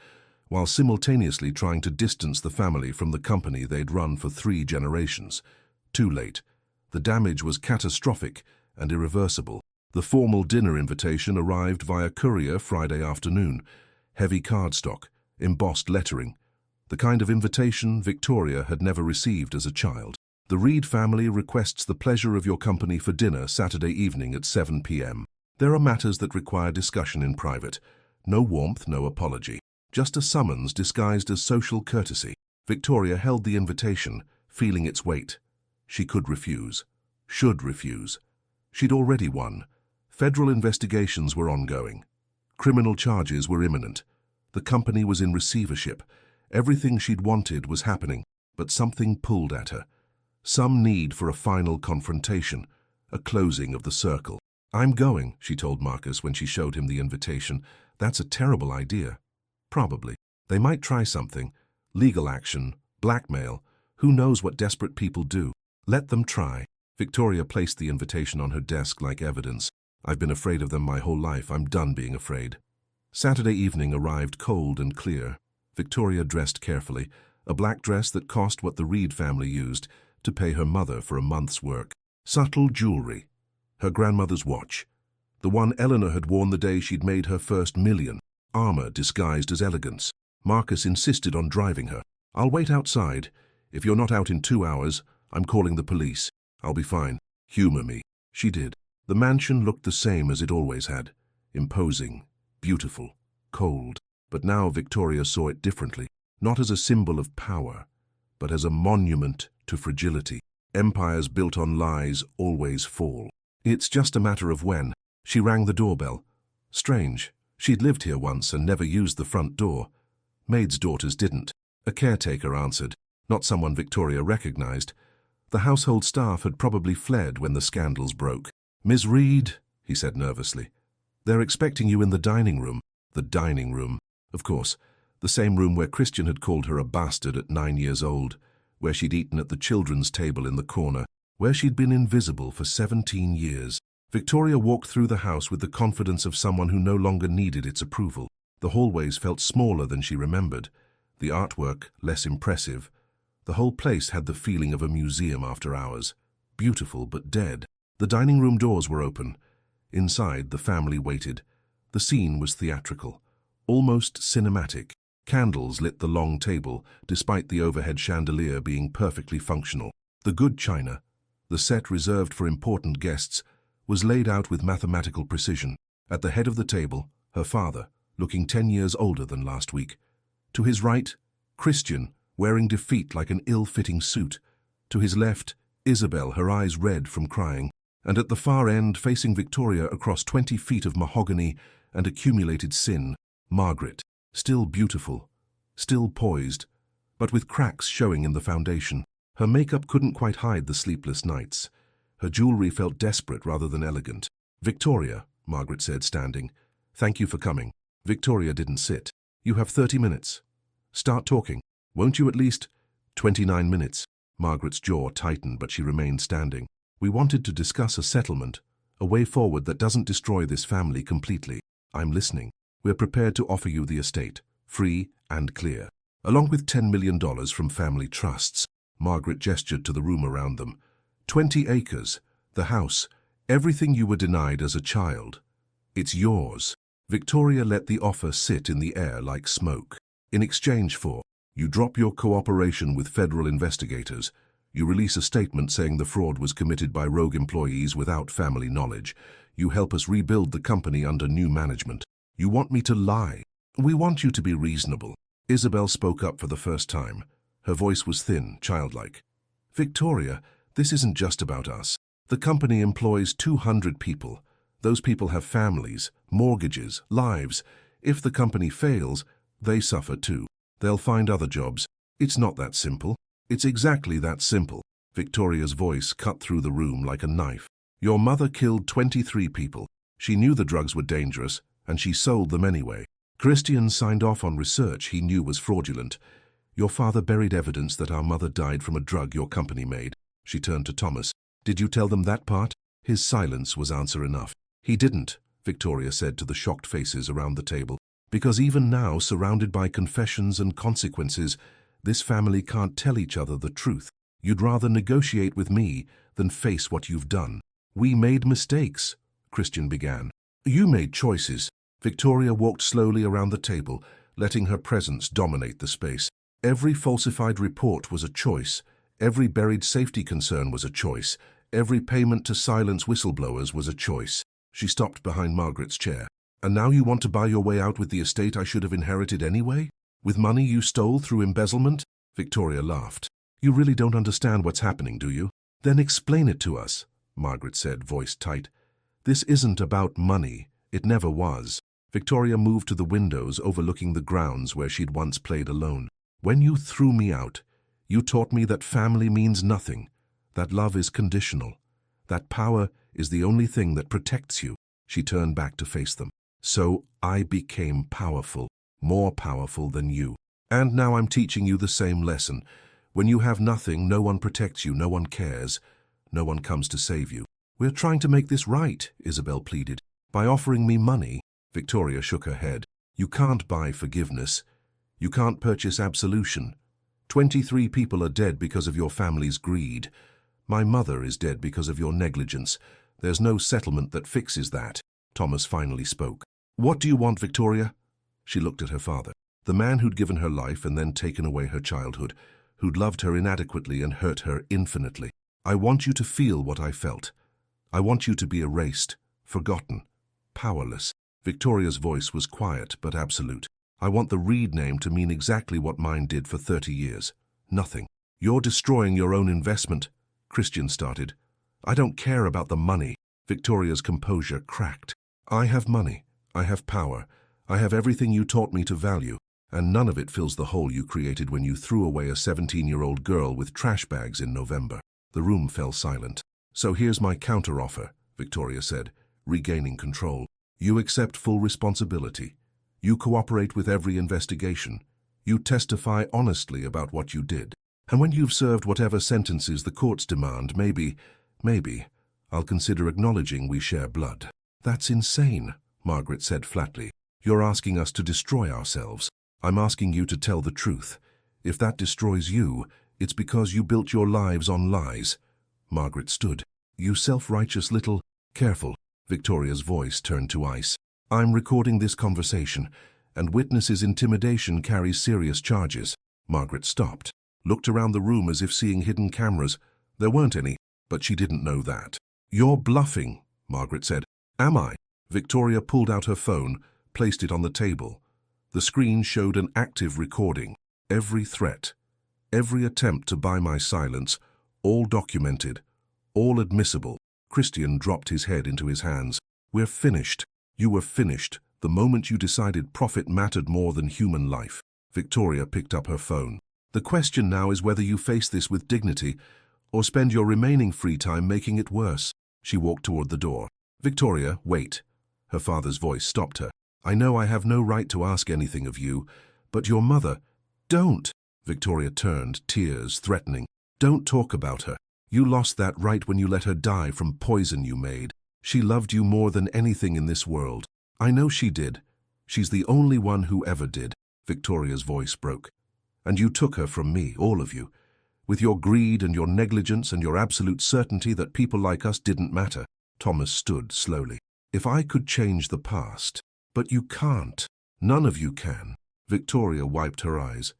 while simultaneously trying to distance the family from the company they'd run for 3 generations. Too late. The damage was catastrophic and irreversible. The formal dinner invitation arrived via courier Friday afternoon. Heavy cardstock, embossed lettering. The kind of invitation Victoria had never received as a child. The Reed family requests the pleasure of your company for dinner Saturday evening at 7 p.m. There are matters that require discussion in private. No warmth, no apology. Just a summons disguised as social courtesy. Victoria held the invitation, feeling its weight. She could refuse. Should refuse. She'd already won. Federal investigations were ongoing. Criminal charges were imminent. The company was in receivership. Everything she'd wanted was happening, but something pulled at her. Some need for a final confrontation, a closing of the circle. I'm going, she told Marcus when she showed him the invitation. That's a terrible idea. Probably. They might try something. Legal action, blackmail. Who knows what desperate people do? Let them try. Victoria placed the invitation on her desk like evidence. I've been afraid of them my whole life. I'm done being afraid. Saturday evening arrived cold and clear. Victoria dressed carefully, a black dress that cost what the Reed family used to pay her mother for a month's work. Subtle jewelry. Her grandmother's watch. The one Eleanor had worn the day she'd made her first million. Armor disguised as elegance. Marcus insisted on driving her. I'll wait outside. If you're not out in 2 hours, I'm calling the police. I'll be fine. Humor me. She did. The mansion looked the same as it always had. Imposing, beautiful, cold. But now Victoria saw it differently. Not as a symbol of power, but as a monument to fragility. Empires built on lies always fall. It's just a matter of when. She rang the doorbell. Strange. She'd lived here once and never used the front door. Maid's daughters didn't. A caretaker answered, not someone Victoria recognized. The household staff had probably fled when the scandals broke. "Miss Reed," he said nervously. "They're expecting you in the dining room." The dining room. Of course, the same room where Christian had called her a bastard at 9 years old, where she'd eaten at the children's table in the corner, where she'd been invisible for 17 years. Victoria walked through the house with the confidence of someone who no longer needed its approval. The hallways felt smaller than she remembered, the artwork less impressive. The whole place had the feeling of a museum after hours, beautiful but dead. The dining room doors were open. Inside, the family waited. The scene was theatrical, almost cinematic. Candles lit the long table, despite the overhead chandelier being perfectly functional. The good china, the set reserved for important guests, was laid out with mathematical precision. At the head of the table, her father, looking 10 years older than last week. To his right, Christian, wearing defeat like an ill-fitting suit. To his left, Isabel, her eyes red from crying. And at the far end, facing Victoria across 20 feet of mahogany and accumulated sin, Margaret, still beautiful, still poised, but with cracks showing in the foundation. Her makeup couldn't quite hide the sleepless nights. Her jewelry felt desperate rather than elegant. "Victoria," Margaret said, standing. "Thank you for coming." Victoria didn't sit. "You have 30 minutes. Start talking. Won't you at least?" 29 minutes. Margaret's jaw tightened, but she remained standing. "We wanted to discuss a settlement, a way forward that doesn't destroy this family completely." "I'm listening. We're prepared to offer you the estate, free and clear, along with $10 million from family trusts." Margaret gestured to the room around them. 20 acres, the house, everything you were denied as a child. It's yours. Victoria let the offer sit in the air like smoke. In exchange for, you drop your cooperation with federal investigators. You release a statement saying the fraud was committed by rogue employees without family knowledge. You help us rebuild the company under new management. You want me to lie. We want you to be reasonable. Isabel spoke up for the first time. Her voice was thin, childlike. "Victoria, this isn't just about us. The company employs 200 people. Those people have families, mortgages, lives. If the company fails, they suffer too. They'll find other jobs. It's not that simple." "It's exactly that simple." Victoria's voice cut through the room like a knife. "Your mother killed 23 people. She knew the drugs were dangerous, and she sold them anyway. Christian signed off on research he knew was fraudulent. Your father buried evidence that our mother died from a drug your company made." She turned to Thomas. "Did you tell them that part?" His silence was answer enough. "He didn't," Victoria said to the shocked faces around the table. "Because even now, surrounded by confessions and consequences, this family can't tell each other the truth. You'd rather negotiate with me than face what you've done." "We made mistakes," Christian began. "You made choices." Victoria walked slowly around the table, letting her presence dominate the space. "Every falsified report was a choice. Every buried safety concern was a choice. Every payment to silence whistleblowers was a choice." She stopped behind Margaret's chair. "And now you want to buy your way out with the estate I should have inherited anyway? With money you stole through embezzlement?" Victoria laughed. "You really don't understand what's happening, do you? Then explain it to us," Margaret said, voice tight. "This isn't about money. It never was." Victoria moved to the windows overlooking the grounds where she'd once played alone. "When you threw me out, you taught me that family means nothing, that love is conditional, that power is the only thing that protects you." She turned back to face them. "So I became powerful, more powerful than you. And now I'm teaching you the same lesson. When you have nothing, no one protects you, no one cares, no one comes to save you." "We're trying to make this right," Isabel pleaded. "By offering me money." Victoria shook her head. "You can't buy forgiveness. You can't purchase absolution. 23 people are dead because of your family's greed. My mother is dead because of your negligence. There's no settlement that fixes that." Thomas finally spoke. "What do you want, Victoria?" She looked at her father, the man who'd given her life and then taken away her childhood, who'd loved her inadequately and hurt her infinitely. I want you to feel what I felt. I want you to be erased, forgotten, powerless. Victoria's voice was quiet but absolute. I want the Reed name to mean exactly what mine did for 30 years. Nothing. You're destroying your own investment, Christian started. I don't care about the money. Victoria's composure cracked. I have money. I have power. I have everything you taught me to value, and none of it fills the hole you created when you threw away a 17-year-old girl with trash bags in November. The room fell silent. So here's my counteroffer, Victoria said, regaining control. You accept full responsibility. You cooperate with every investigation. You testify honestly about what you did. And when you've served whatever sentences the courts demand, maybe, I'll consider acknowledging we share blood. That's insane, Margaret said flatly. You're asking us to destroy ourselves. I'm asking you to tell the truth. If that destroys you, it's because you built your lives on lies. Margaret stood. You self-righteous little... Careful. Victoria's voice turned to ice. I'm recording this conversation, and witnesses' intimidation carries serious charges. Margaret stopped, looked around the room as if seeing hidden cameras. There weren't any, but she didn't know that. You're bluffing, Margaret said. Am I? Victoria pulled out her phone, placed it on the table. The screen showed an active recording. Every threat, every attempt to buy my silence, all documented, all admissible. Christian dropped his head into his hands. We're finished. You were finished the moment you decided profit mattered more than human life. Victoria picked up her phone. The question now is whether you face this with dignity or spend your remaining free time making it worse. She walked toward the door. Victoria, wait. Her father's voice stopped her. I know I have no right to ask anything of you, but your mother... Don't! Victoria turned, tears threatening. Don't talk about her. You lost that right when you let her die from poison you made. She loved you more than anything in this world. I know she did. She's the only one who ever did. Victoria's voice broke. And you took her from me, all of you. With your greed and your negligence and your absolute certainty that people like us didn't matter. Thomas stood slowly. If I could change the past... But you can't. None of you can. Victoria wiped her eyes.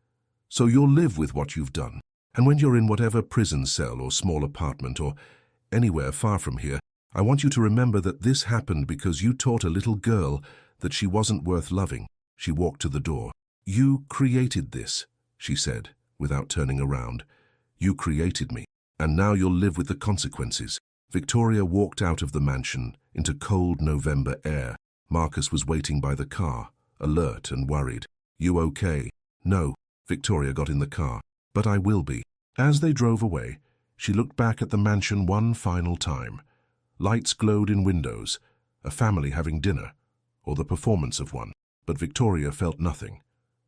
So you'll live with what you've done. And when you're in whatever prison cell or small apartment or anywhere far from here, I want you to remember that this happened because you taught a little girl that she wasn't worth loving. She walked to the door. You created this, she said, without turning around. You created me, and now you'll live with the consequences. Victoria walked out of the mansion into cold November air. Marcus was waiting by the car, alert and worried. You okay? No. Victoria got in the car. But I will be. As they drove away, she looked back at the mansion one final time. Lights glowed in windows, a family having dinner, or the performance of one. But Victoria felt nothing.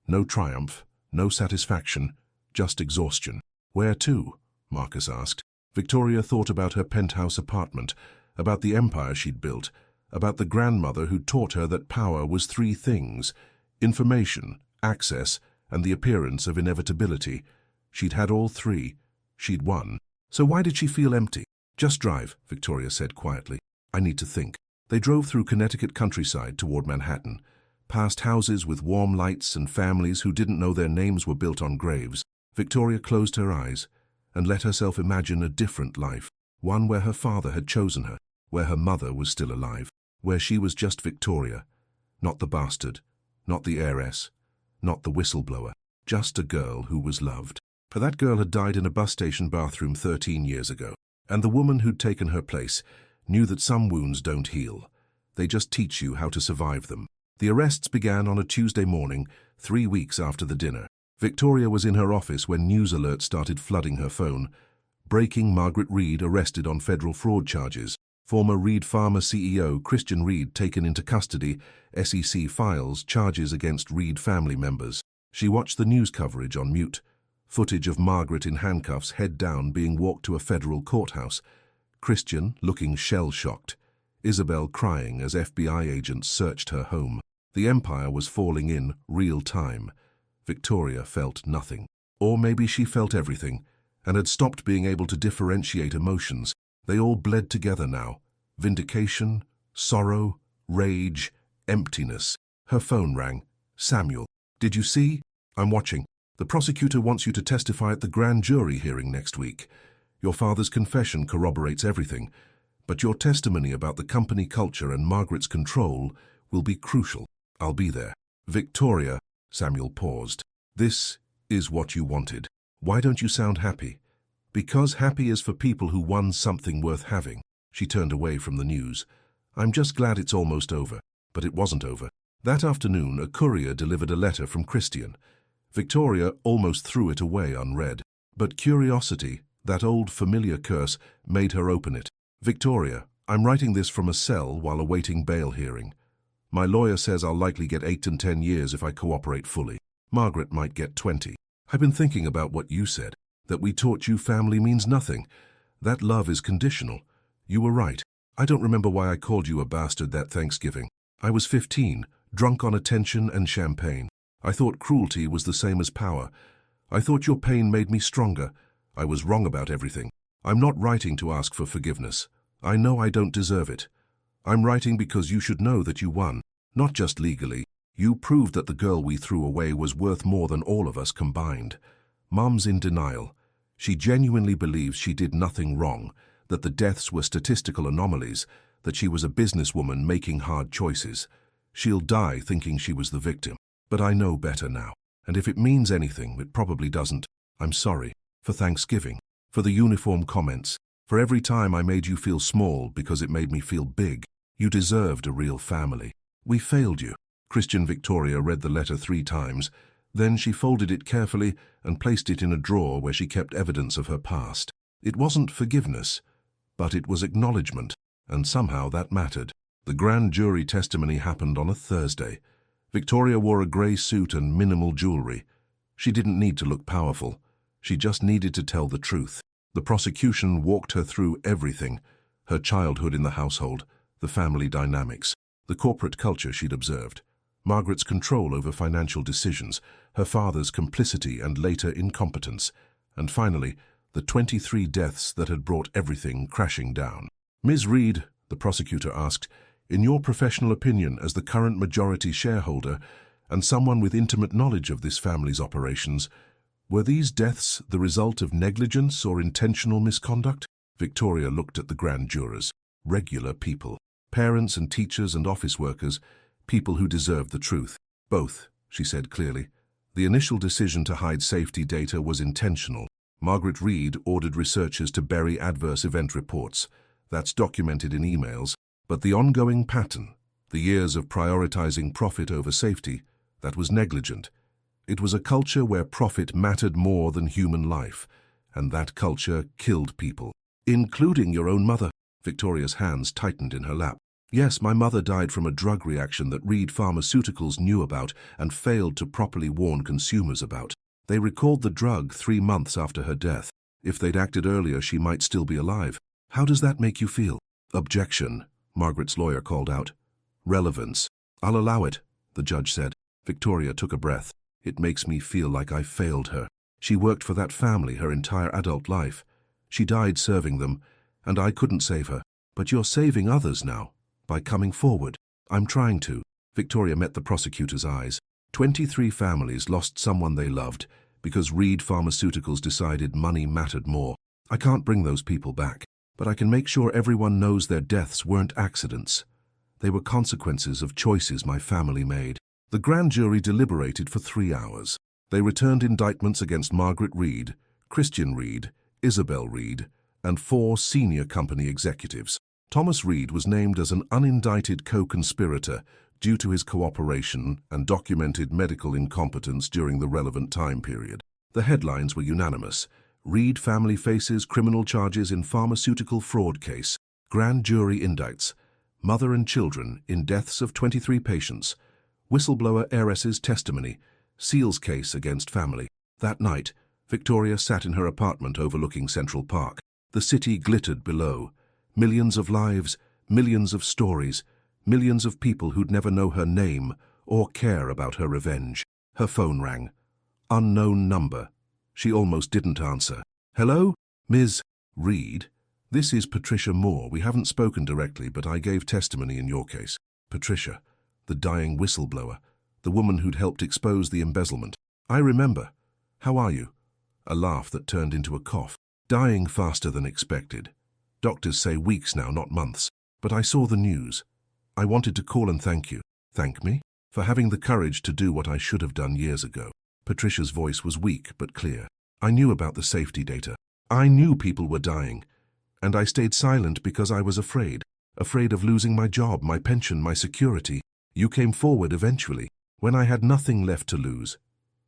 No triumph, no satisfaction, just exhaustion. Where to? Marcus asked. Victoria thought about her penthouse apartment, about the empire she'd built, about the grandmother who taught her that power was three things: information, access, and the appearance of inevitability. She'd had all three. She'd won. So why did she feel empty? Just drive, Victoria said quietly. I need to think. They drove through Connecticut countryside toward Manhattan, past houses with warm lights and families who didn't know their names were built on graves. Victoria closed her eyes and let herself imagine a different life, one where her father had chosen her, where her mother was still alive, where she was just Victoria, not the bastard, not the heiress, not the whistleblower, just a girl who was loved. For that girl had died in a bus station bathroom 13 years ago, and the woman who'd taken her place knew that some wounds don't heal. They just teach you how to survive them. The arrests began on a Tuesday morning, 3 weeks after the dinner. Victoria was in her office when news alerts started flooding her phone. Breaking: Margaret Reed arrested on federal fraud charges. Former Reed Pharma CEO Christian Reed taken into custody. SEC files charges against Reed family members. She watched the news coverage on mute. Footage of Margaret in handcuffs, head down, being walked to a federal courthouse. Christian looking shell-shocked. Isabel crying as FBI agents searched her home. The empire was falling in real time. Victoria felt nothing. Or maybe she felt everything, and had stopped being able to differentiate emotions. They all bled together now. Vindication, sorrow, rage, emptiness. Her phone rang. Samuel. Did you see? I'm watching. The prosecutor wants you to testify at the grand jury hearing next week. Your father's confession corroborates everything, but your testimony about the company culture and Margaret's control will be crucial. I'll be there. Victoria, Samuel paused. This is what you wanted. Why don't you sound happy? Because happy is for people who won something worth having. She turned away from the news. I'm just glad it's almost over. But it wasn't over. That afternoon, a courier delivered a letter from Christian. Victoria almost threw it away unread. But curiosity, that old familiar curse, made her open it. Victoria, I'm writing this from a cell while awaiting bail hearing. My lawyer says I'll likely get 8 and 10 years if I cooperate fully. Margaret might get 20. I've been thinking about what you said, that we taught you family means nothing. That love is conditional. You were right. I don't remember why I called you a bastard that Thanksgiving. I was 15, drunk on attention and champagne. I thought cruelty was the same as power. I thought your pain made me stronger. I was wrong about everything. I'm not writing to ask for forgiveness. I know I don't deserve it. I'm writing because you should know that you won, not just legally. You proved that the girl we threw away was worth more than all of us combined. Mom's in denial. She genuinely believes she did nothing wrong, that the deaths were statistical anomalies, that she was a businesswoman making hard choices. She'll die thinking she was the victim. But I know better now. And if it means anything, it probably doesn't. I'm sorry. For Thanksgiving. For the uniform comments. For every time I made you feel small because it made me feel big. You deserved a real family. We failed you. Christian Victoria read the letter 3 times. Then she folded it carefully and placed it in a drawer where she kept evidence of her past. It wasn't forgiveness, but it was acknowledgement, and somehow that mattered. The grand jury testimony happened on a Thursday. Victoria wore a grey suit and minimal jewelry. She didn't need to look powerful. She just needed to tell the truth. The prosecution walked her through everything: her childhood in the household, the family dynamics, the corporate culture she'd observed, Margaret's control over financial decisions, her father's complicity and later incompetence, and finally, the 23 deaths that had brought everything crashing down. Ms. Reed, the prosecutor asked, in your professional opinion as the current majority shareholder and someone with intimate knowledge of this family's operations, were these deaths the result of negligence or intentional misconduct? Victoria looked at the grand jurors. Regular people. Parents and teachers and office workers. People who deserved the truth. Both, she said clearly. The initial decision to hide safety data was intentional. Margaret Reed ordered researchers to bury adverse event reports. That's documented in emails. But the ongoing pattern, the years of prioritizing profit over safety, that was negligent. It was a culture where profit mattered more than human life, and that culture killed people. Including your own mother. Victoria's hands tightened in her lap. Yes, my mother died from a drug reaction that Reed Pharmaceuticals knew about and failed to properly warn consumers about. They recalled the drug 3 months after her death. If they'd acted earlier, she might still be alive. How does that make you feel? Objection, Margaret's lawyer called out. Relevance. I'll allow it, the judge said. Victoria took a breath. It makes me feel like I failed her. She worked for that family her entire adult life. She died serving them, and I couldn't save her. But you're saving others now, by coming forward. I'm trying to. Victoria met the prosecutor's eyes. 23 families lost someone they loved because Reed Pharmaceuticals decided money mattered more. I can't bring those people back, but I can make sure everyone knows their deaths weren't accidents. They were consequences of choices my family made. The grand jury deliberated for 3 hours. They returned indictments against Margaret Reed, Christian Reed, Isabel Reed, and 4 senior company executives. Thomas Reed was named as an unindicted co-conspirator due to his cooperation and documented medical incompetence during the relevant time period. The headlines were unanimous. Reed family faces criminal charges in pharmaceutical fraud case. Grand jury indicts. Mother and children in deaths of 23 patients. Whistleblower heiress's testimony. Seals case against family. That night, Victoria sat in her apartment overlooking Central Park. The city glittered below. Millions of lives, millions of stories, millions of people who'd never know her name or care about her revenge. Her phone rang. Unknown number. She almost didn't answer. Hello? Ms. Reed? This is Patricia Moore. We haven't spoken directly, but I gave testimony in your case. Patricia, the dying whistleblower, the woman who'd helped expose the embezzlement. I remember. How are you? A laugh that turned into a cough. Dying faster than expected. Doctors say weeks now, not months. But I saw the news. I wanted to call and thank you. Thank me? For having the courage to do what I should have done years ago. Patricia's voice was weak but clear. I knew about the safety data. I knew people were dying. And I stayed silent because I was afraid. Afraid of losing my job, my pension, my security. You came forward eventually, when I had nothing left to lose.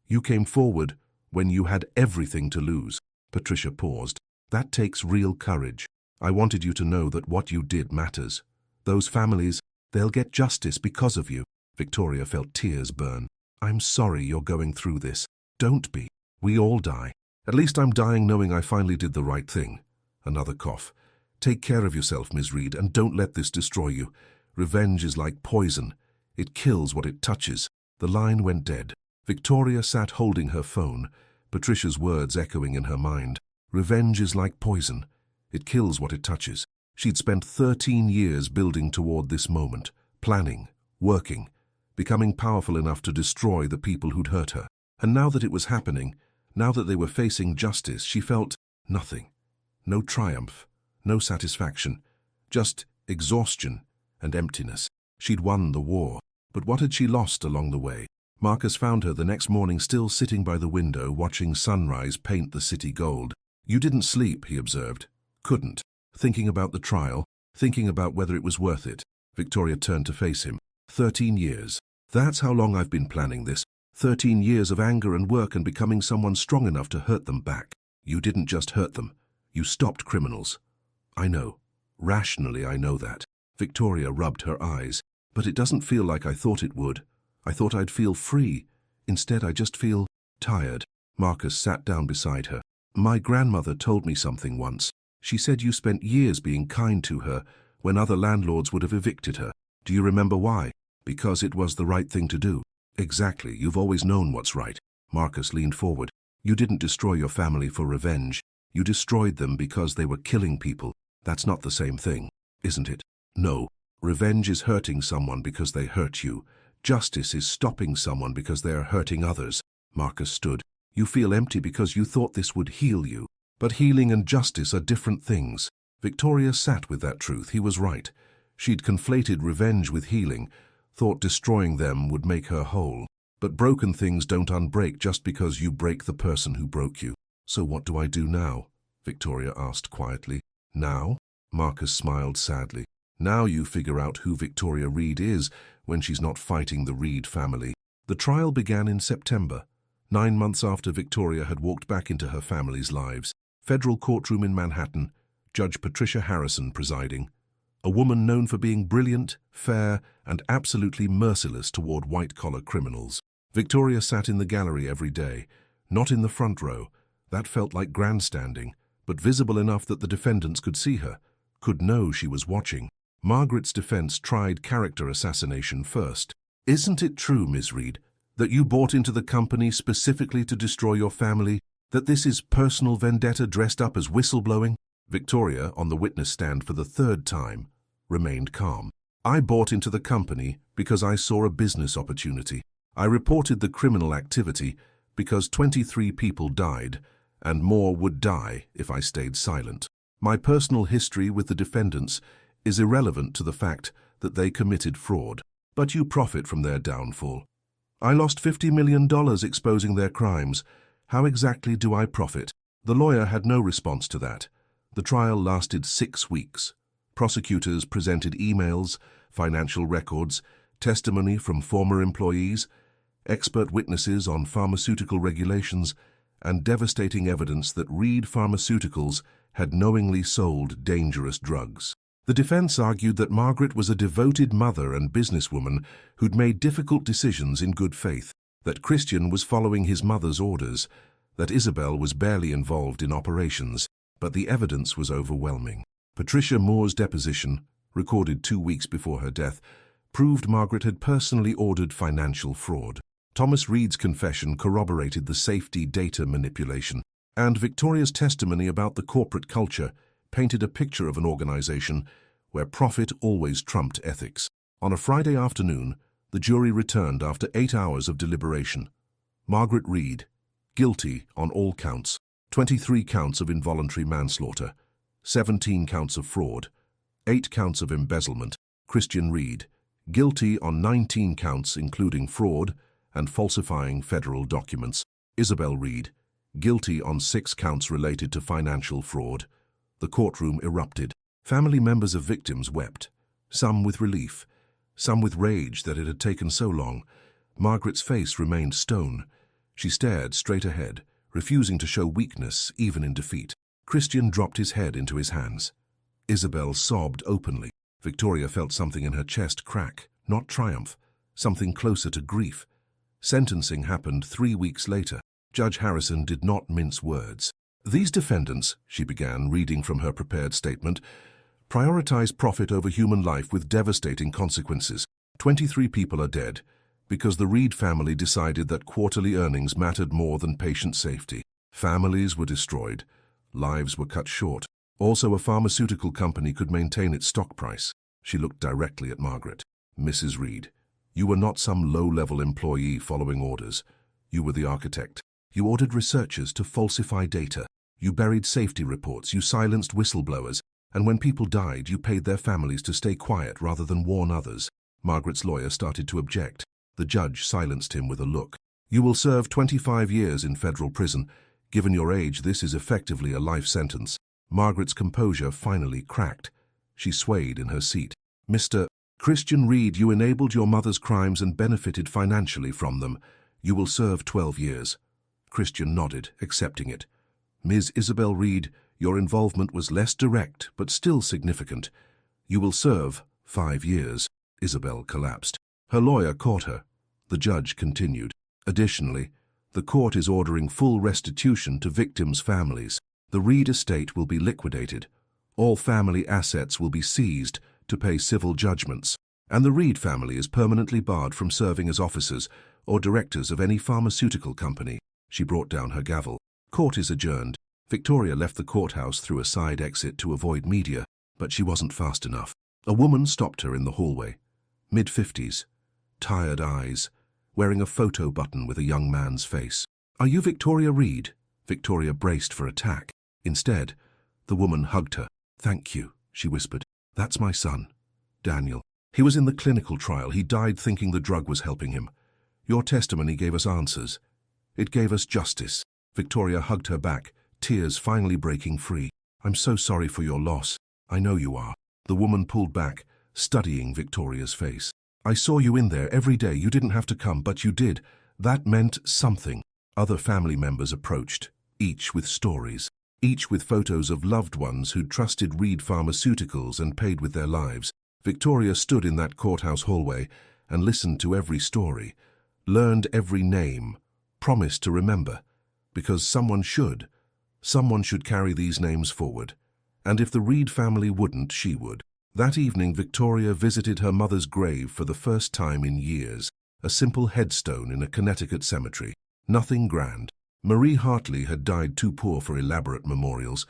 You came forward when you had everything to lose. Patricia paused. That takes real courage. I wanted you to know that what you did matters. Those families, they'll get justice because of you. Victoria felt tears burn. I'm sorry you're going through this. Don't be. We all die. At least I'm dying knowing I finally did the right thing. Another cough. Take care of yourself, Ms. Reed, and don't let this destroy you. Revenge is like poison. It kills what it touches. The line went dead. Victoria sat holding her phone, Patricia's words echoing in her mind. Revenge is like poison. It kills what it touches. She'd spent 13 years building toward this moment, planning, working, becoming powerful enough to destroy the people who'd hurt her. And now that it was happening, now that they were facing justice, she felt nothing. No triumph, no satisfaction, just exhaustion and emptiness. She'd won the war, but what had she lost along the way? Marcus found her the next morning still sitting by the window watching sunrise paint the city gold. You didn't sleep, he observed. Couldn't. Thinking about the trial, thinking about whether it was worth it. Victoria turned to face him. 13 years. That's how long I've been planning this. 13 years of anger and work and becoming someone strong enough to hurt them back. You didn't just hurt them. You stopped criminals. I know. Rationally, I know that. Victoria rubbed her eyes. But it doesn't feel like I thought it would. I thought I'd feel free. Instead, I just feel tired. Marcus sat down beside her. My grandmother told me something once. She said you spent years being kind to her when other landlords would have evicted her. Do you remember why? Because it was the right thing to do. Exactly, you've always known what's right. Marcus leaned forward. You didn't destroy your family for revenge. You destroyed them because they were killing people. That's not the same thing, isn't it? No. Revenge is hurting someone because they hurt you. Justice is stopping someone because they are hurting others. Marcus stood. You feel empty because you thought this would heal you. But healing and justice are different things. Victoria sat with that truth. He was right. She'd conflated revenge with healing, thought destroying them would make her whole. But broken things don't unbreak just because you break the person who broke you. So what do I do now? Victoria asked quietly. Now? Marcus smiled sadly. Now you figure out who Victoria Reed is when she's not fighting the Reed family. The trial began in September, 9 months after Victoria had walked back into her family's lives. Federal courtroom in Manhattan, Judge Patricia Harrison presiding. A woman known for being brilliant, fair, and absolutely merciless toward white-collar criminals. Victoria sat in the gallery every day, not in the front row. That felt like grandstanding, but visible enough that the defendants could see her, could know she was watching. Margaret's defense tried character assassination first. Isn't it true, Ms. Reed, that you bought into the company specifically to destroy your family? That this is personal vendetta dressed up as whistleblowing? Victoria, on the witness stand for the 3rd time, remained calm. I bought into the company because I saw a business opportunity. I reported the criminal activity because 23 people died, and more would die if I stayed silent. My personal history with the defendants is irrelevant to the fact that they committed fraud, but you profit from their downfall. I lost $50 million exposing their crimes. How exactly do I profit? The lawyer had no response to that. The trial lasted 6 weeks. Prosecutors presented emails, financial records, testimony from former employees, expert witnesses on pharmaceutical regulations, and devastating evidence that Reed Pharmaceuticals had knowingly sold dangerous drugs. The defense argued that Margaret was a devoted mother and businesswoman who'd made difficult decisions in good faith, that Christian was following his mother's orders, that Isabel was barely involved in operations, but the evidence was overwhelming. Patricia Moore's deposition, recorded 2 weeks before her death, proved Margaret had personally ordered financial fraud. Thomas Reed's confession corroborated the safety data manipulation, and Victoria's testimony about the corporate culture painted a picture of an organization where profit always trumped ethics. On a Friday afternoon, the jury returned after 8 hours of deliberation. Margaret Reed, guilty on all counts, 23 counts of involuntary manslaughter, 17 counts of fraud, 8 counts of embezzlement. Christian Reed, guilty on 19 counts including fraud and falsifying federal documents. Isabel Reed, guilty on 6 counts related to financial fraud. The courtroom erupted. Family members of victims wept, some with relief, some with rage that it had taken so long. Margaret's face remained stone. She stared straight ahead, refusing to show weakness even in defeat. Christian dropped his head into his hands. Isabel sobbed openly. Victoria felt something in her chest crack, not triumph, something closer to grief. Sentencing happened 3 weeks later. Judge Harrison did not mince words. These defendants, she began, reading from her prepared statement, prioritize profit over human life with devastating consequences. 23 people are dead because the Reed family decided that quarterly earnings mattered more than patient safety. Families were destroyed. Lives were cut short. Also, a pharmaceutical company could maintain its stock price. She looked directly at Margaret. Mrs. Reed, you were not some low-level employee following orders. You were the architect. You ordered researchers to falsify data. You buried safety reports. You silenced whistleblowers. And when people died, you paid their families to stay quiet rather than warn others. Margaret's lawyer started to object. The judge silenced him with a look. You will serve 25 years in federal prison. Given your age, this is effectively a life sentence. Margaret's composure finally cracked. She swayed in her seat. Mr. Christian Reed, you enabled your mother's crimes and benefited financially from them. You will serve 12 years. Christian nodded, accepting it. Ms. Isabel Reed, your involvement was less direct, but still significant. You will serve 5 years. Isabel collapsed. Her lawyer caught her. The judge continued. Additionally, the court is ordering full restitution to victims' families. The Reed estate will be liquidated. All family assets will be seized to pay civil judgments. And the Reed family is permanently barred from serving as officers or directors of any pharmaceutical company. She brought down her gavel. Court is adjourned. Victoria left the courthouse through a side exit to avoid media, but she wasn't fast enough. A woman stopped her in the hallway. Mid-50s, tired eyes, wearing a photo button with a young man's face. Are you Victoria Reed? Victoria braced for attack. Instead, the woman hugged her. Thank you, she whispered. That's my son, Daniel. He was in the clinical trial. He died thinking the drug was helping him. Your testimony gave us answers. It gave us justice. Victoria hugged her back, tears finally breaking free. I'm so sorry for your loss. I know you are. The woman pulled back, studying Victoria's face. I saw you in there every day. You didn't have to come, but you did. That meant something. Other family members approached, each with stories, each with photos of loved ones who'd trusted Reed Pharmaceuticals and paid with their lives. Victoria stood in that courthouse hallway and listened to every story, learned every name, promised to remember, because someone should carry these names forward. And if the Reed family wouldn't, she would. That evening, Victoria visited her mother's grave for the first time in years, a simple headstone in a Connecticut cemetery. Nothing grand. Marie Hartley had died too poor for elaborate memorials.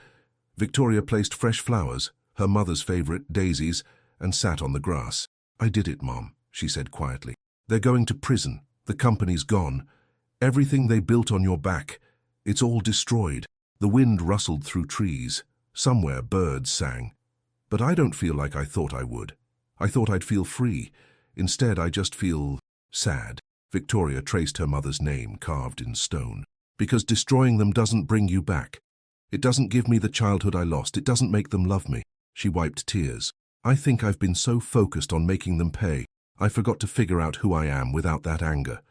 Victoria placed fresh flowers, her mother's favorite, daisies, and sat on the grass. I did it, Mom, she said quietly. They're going to prison. The company's gone. Everything they built on your back, it's all destroyed. The wind rustled through trees. Somewhere birds sang. But I don't feel like I thought I would. I thought I'd feel free. Instead, I just feel sad. Victoria traced her mother's name carved in stone. Because destroying them doesn't bring you back. It doesn't give me the childhood I lost. It doesn't make them love me. She wiped tears. I think I've been so focused on making them pay, I forgot to figure out who I am without that anger,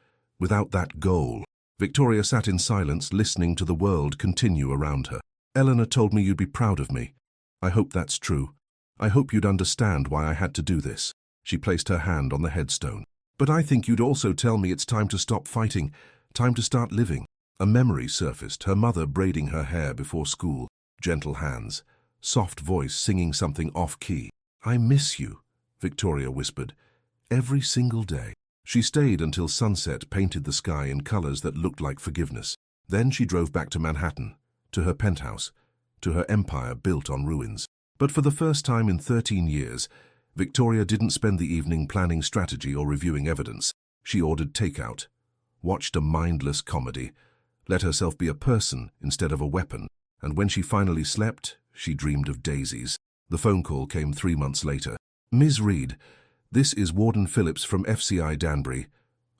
without that goal. Victoria sat in silence, listening to the world continue around her. Eleanor told me you'd be proud of me. I hope that's true. I hope you'd understand why I had to do this. She placed her hand on the headstone. But I think you'd also tell me it's time to stop fighting, time to start living. A memory surfaced, her mother braiding her hair before school, gentle hands, soft voice singing something off-key. I miss you, Victoria whispered, every single day. She stayed until sunset painted the sky in colors that looked like forgiveness. Then she drove back to Manhattan, to her penthouse, to her empire built on ruins. But for the first time in 13 years, Victoria didn't spend the evening planning strategy or reviewing evidence. She ordered takeout, watched a mindless comedy, let herself be a person instead of a weapon, and when she finally slept, she dreamed of daisies. The phone call came 3 months later. Ms. Reed, this is Warden Phillips from FCI Danbury.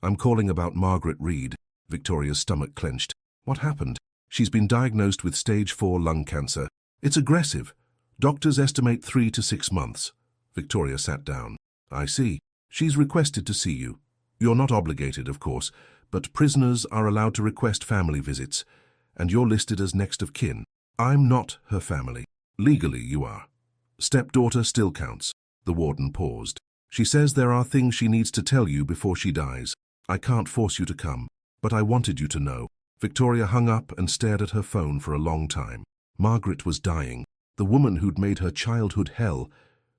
I'm calling about Margaret Reed. Victoria's stomach clenched. What happened? She's been diagnosed with stage 4 lung cancer. It's aggressive. Doctors estimate 3 to 6 months. Victoria sat down. I see. She's requested to see you. You're not obligated, of course, but prisoners are allowed to request family visits, and you're listed as next of kin. I'm not her family. Legally, you are. Stepdaughter still counts. The warden paused. She says there are things she needs to tell you before she dies. I can't force you to come, but I wanted you to know. Victoria hung up and stared at her phone for a long time. Margaret was dying. The woman who'd made her childhood hell,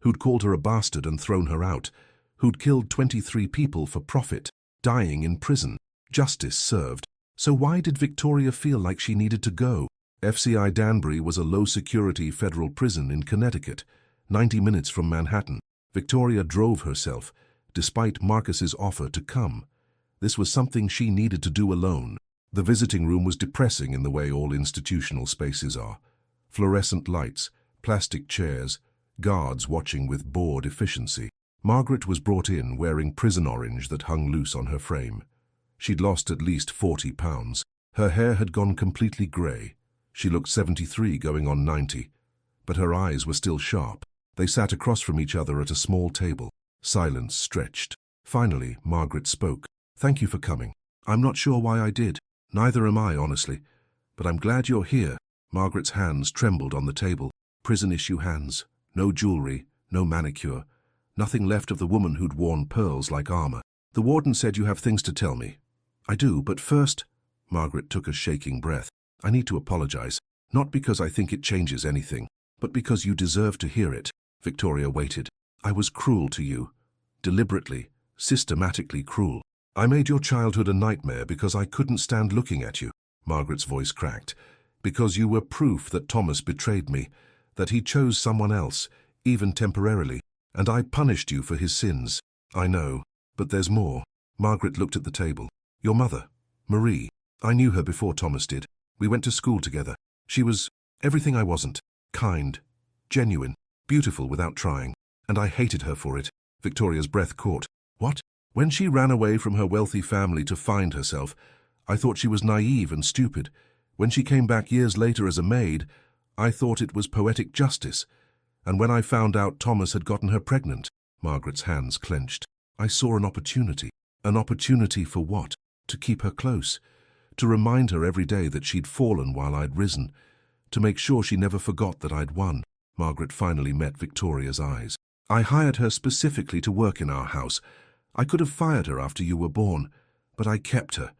who'd called her a bastard and thrown her out, who'd killed 23 people for profit, dying in prison. Justice served. So why did Victoria feel like she needed to go? FCI Danbury was a low-security federal prison in Connecticut, 90 minutes from Manhattan. Victoria drove herself, despite Marcus's offer to come. This was something she needed to do alone. The visiting room was depressing in the way all institutional spaces are. Fluorescent lights, plastic chairs, guards watching with bored efficiency. Margaret was brought in wearing prison orange that hung loose on her frame. She'd lost at least 40 pounds. Her hair had gone completely grey. She looked 73 going on 90, but her eyes were still sharp. They sat across from each other at a small table. Silence stretched. Finally, Margaret spoke. Thank you for coming. I'm not sure why I did. Neither am I, honestly. But I'm glad you're here. Margaret's hands trembled on the table. Prison-issue hands. No jewelry, no manicure. Nothing left of the woman who'd worn pearls like armor. The warden said you have things to tell me. I do, but first... Margaret took a shaking breath. I need to apologize. Not because I think it changes anything, but because you deserve to hear it. Victoria waited. I was cruel to you. Deliberately, systematically cruel. I made your childhood a nightmare because I couldn't stand looking at you. Margaret's voice cracked. Because you were proof that Thomas betrayed me, that he chose someone else, even temporarily, and I punished you for his sins. I know, but there's more. Margaret looked at the table. Your mother, Marie. I knew her before Thomas did. We went to school together. She was everything I wasn't. Kind, genuine, beautiful without trying, and I hated her for it. Victoria's breath caught. What? When she ran away from her wealthy family to find herself, I thought she was naive and stupid. When she came back years later as a maid, I thought it was poetic justice. And when I found out Thomas had gotten her pregnant, Margaret's hands clenched. I saw an opportunity. An opportunity for what? To keep her close. To remind her every day that she'd fallen while I'd risen. To make sure she never forgot that I'd won. Margaret finally met Victoria's eyes. I hired her specifically to work in our house. I could have fired her after you were born, but I kept her,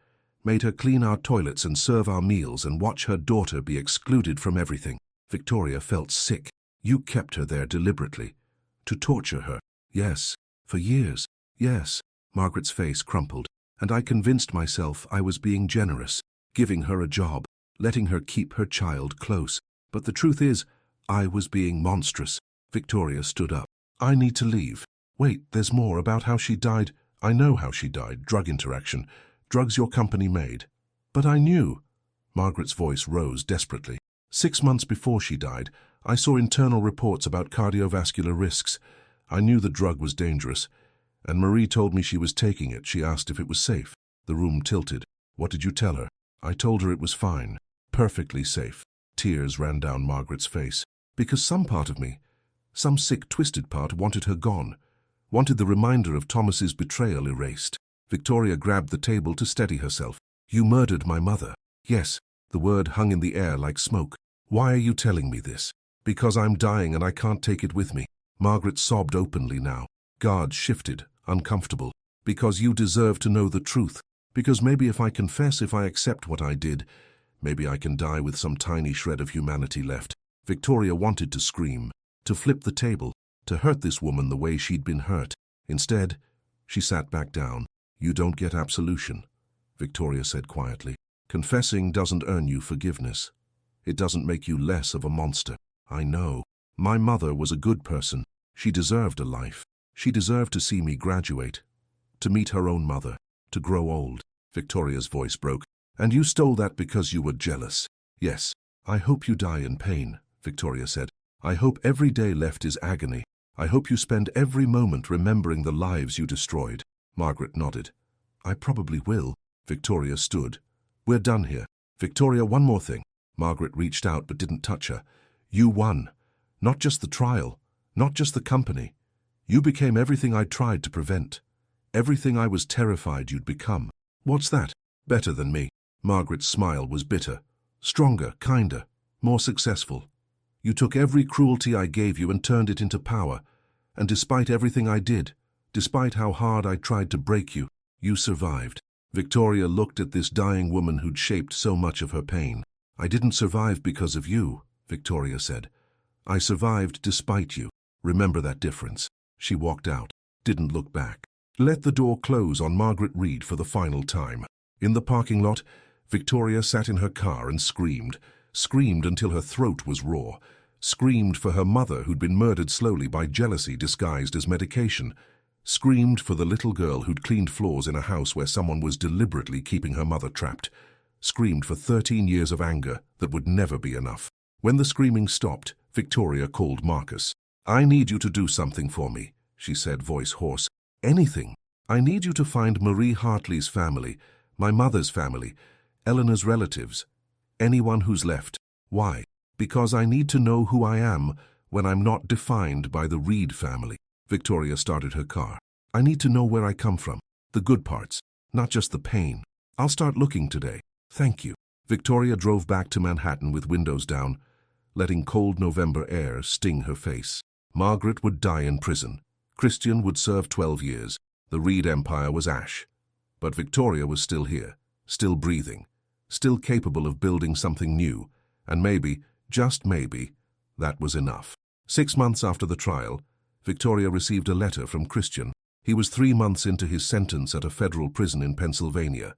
made her clean our toilets and serve our meals and watch her daughter be excluded from everything. Victoria felt sick. You kept her there deliberately. To torture her. Yes. For years. Yes. Margaret's face crumpled, and I convinced myself I was being generous, giving her a job, letting her keep her child close. But the truth is, I was being monstrous. Victoria stood up. I need to leave. Wait, there's more about how she died. I know how she died. Drug interaction. Drugs your company made. But I knew. Margaret's voice rose desperately. 6 months before she died, I saw internal reports about cardiovascular risks. I knew the drug was dangerous. And Marie told me she was taking it. She asked if it was safe. The room tilted. What did you tell her? I told her it was fine. Perfectly safe. Tears ran down Margaret's face. Because some part of me, some sick, twisted part, wanted her gone. Wanted the reminder of Thomas's betrayal erased. Victoria grabbed the table to steady herself. You murdered my mother. Yes, the word hung in the air like smoke. Why are you telling me this? Because I'm dying and I can't take it with me. Margaret sobbed openly now. Guards shifted, uncomfortable. Because you deserve to know the truth. Because maybe if I confess, if I accept what I did, maybe I can die with some tiny shred of humanity left. Victoria wanted to scream, to flip the table, to hurt this woman the way she'd been hurt. Instead, she sat back down. You don't get absolution, Victoria said quietly. Confessing doesn't earn you forgiveness. It doesn't make you less of a monster. I know. My mother was a good person. She deserved a life. She deserved to see me graduate, to meet her own mother, to grow old. Victoria's voice broke. And you stole that because you were jealous. Yes, I hope you die in pain, Victoria said. I hope every day left is agony. I hope you spend every moment remembering the lives you destroyed. Margaret nodded. I probably will. Victoria stood. We're done here. Victoria, one more thing. Margaret reached out but didn't touch her. You won. Not just the trial, not just the company. You became everything I tried to prevent. Everything I was terrified you'd become. What's that? Better than me. Margaret's smile was bitter. Stronger, kinder, more successful. You took every cruelty I gave you and turned it into power. And despite everything I did, despite how hard I tried to break you, you survived. Victoria looked at this dying woman who'd shaped so much of her pain. I didn't survive because of you, Victoria said. I survived despite you. Remember that difference. She walked out, didn't look back. Let the door close on Margaret Reed for the final time. In the parking lot, Victoria sat in her car and screamed until her throat was raw, screamed for her mother who'd been murdered slowly by jealousy disguised as medication, screamed for the little girl who'd cleaned floors in a house where someone was deliberately keeping her mother trapped, screamed for 13 years of anger that would never be enough. When the screaming stopped, Victoria called Marcus. I need you to do something for me, she said, voice hoarse. Anything. I need you to find Marie Hartley's family, my mother's family, Eleanor's relatives, anyone who's left. Why? Because I need to know who I am when I'm not defined by the Reed family. Victoria started her car. I need to know where I come from, the good parts, not just the pain. I'll start looking today. Thank you. Victoria drove back to Manhattan with windows down, letting cold November air sting her face. Margaret would die in prison. Christian would serve 12 years. The Reed empire was ash. But Victoria was still here, still breathing, still capable of building something new, and maybe, just maybe, that was enough. 6 months after the trial, Victoria received a letter from Christian. He was 3 months into his sentence at a federal prison in Pennsylvania.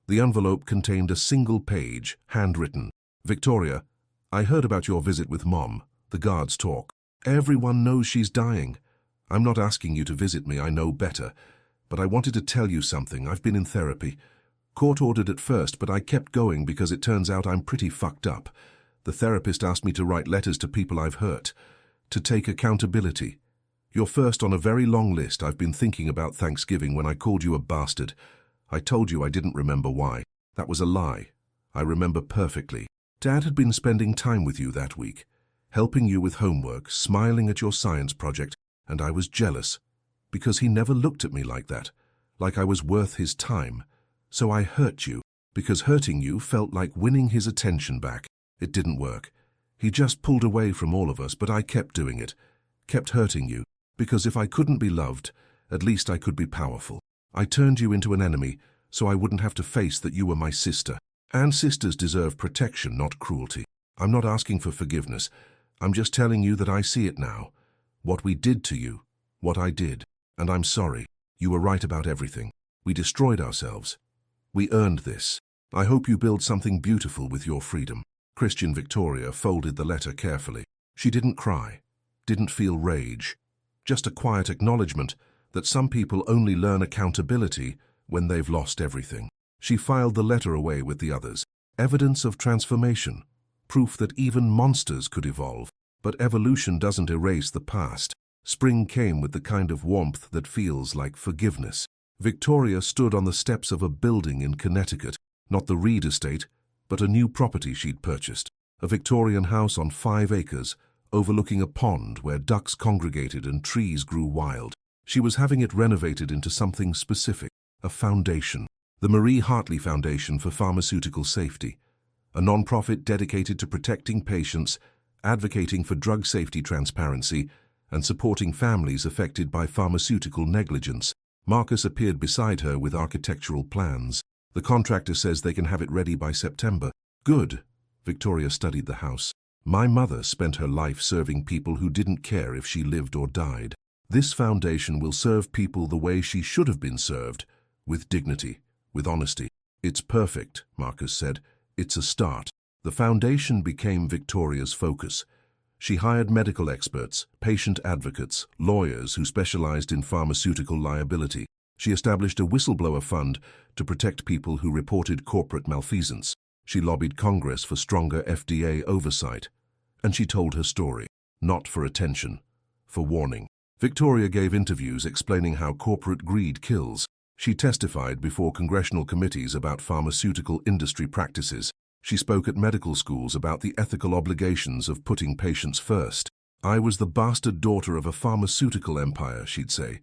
The envelope contained a single page, handwritten. Victoria, I heard about your visit with Mom, the guards talk. Everyone knows she's dying. I'm not asking you to visit me, I know better. But I wanted to tell you something. I've been in therapy. Court ordered at first, but I kept going because it turns out I'm pretty fucked up. The therapist asked me to write letters to people I've hurt, to take accountability. You're first on a very long list. I've been thinking about Thanksgiving when I called you a bastard. I told you I didn't remember why. That was a lie. I remember perfectly. Dad had been spending time with you that week, helping you with homework, smiling at your science project, and I was jealous, because he never looked at me like that, like I was worth his time. So I hurt you, because hurting you felt like winning his attention back. It didn't work. He just pulled away from all of us, but I kept doing it, kept hurting you, because if I couldn't be loved, at least I could be powerful. I turned you into an enemy, so I wouldn't have to face that you were my sister. And sisters deserve protection, not cruelty. I'm not asking for forgiveness. I'm just telling you that I see it now. What we did to you, what I did. And I'm sorry. You were right about everything. We destroyed ourselves. We earned this. I hope you build something beautiful with your freedom. Christian. Victoria folded the letter carefully. She didn't cry, didn't feel rage, just a quiet acknowledgement that some people only learn accountability when they've lost everything. She filed the letter away with the others. Evidence of transformation, proof that even monsters could evolve. But evolution doesn't erase the past. Spring came with the kind of warmth that feels like forgiveness. Victoria stood on the steps of a building in Connecticut, not the Reed estate, but a new property she'd purchased. A Victorian house on 5 acres, overlooking a pond where ducks congregated and trees grew wild. She was having it renovated into something specific, a foundation. The Marie Hartley Foundation for Pharmaceutical Safety, a non-profit dedicated to protecting patients, advocating for drug safety transparency, and supporting families affected by pharmaceutical negligence. Marcus appeared beside her with architectural plans. The contractor says they can have it ready by September. Good. Victoria studied the house. My mother spent her life serving people who didn't care if she lived or died. This foundation will serve people the way she should have been served, with dignity, with honesty. It's perfect, Marcus said. It's a start. The foundation became Victoria's focus. She hired medical experts, patient advocates, lawyers who specialized in pharmaceutical liability. She established a whistleblower fund to protect people who reported corporate malfeasance. She lobbied Congress for stronger FDA oversight. And she told her story, not for attention, for warning. Victoria gave interviews explaining how corporate greed kills. She testified before congressional committees about pharmaceutical industry practices. She spoke at medical schools about the ethical obligations of putting patients first. I was the bastard daughter of a pharmaceutical empire, she'd say.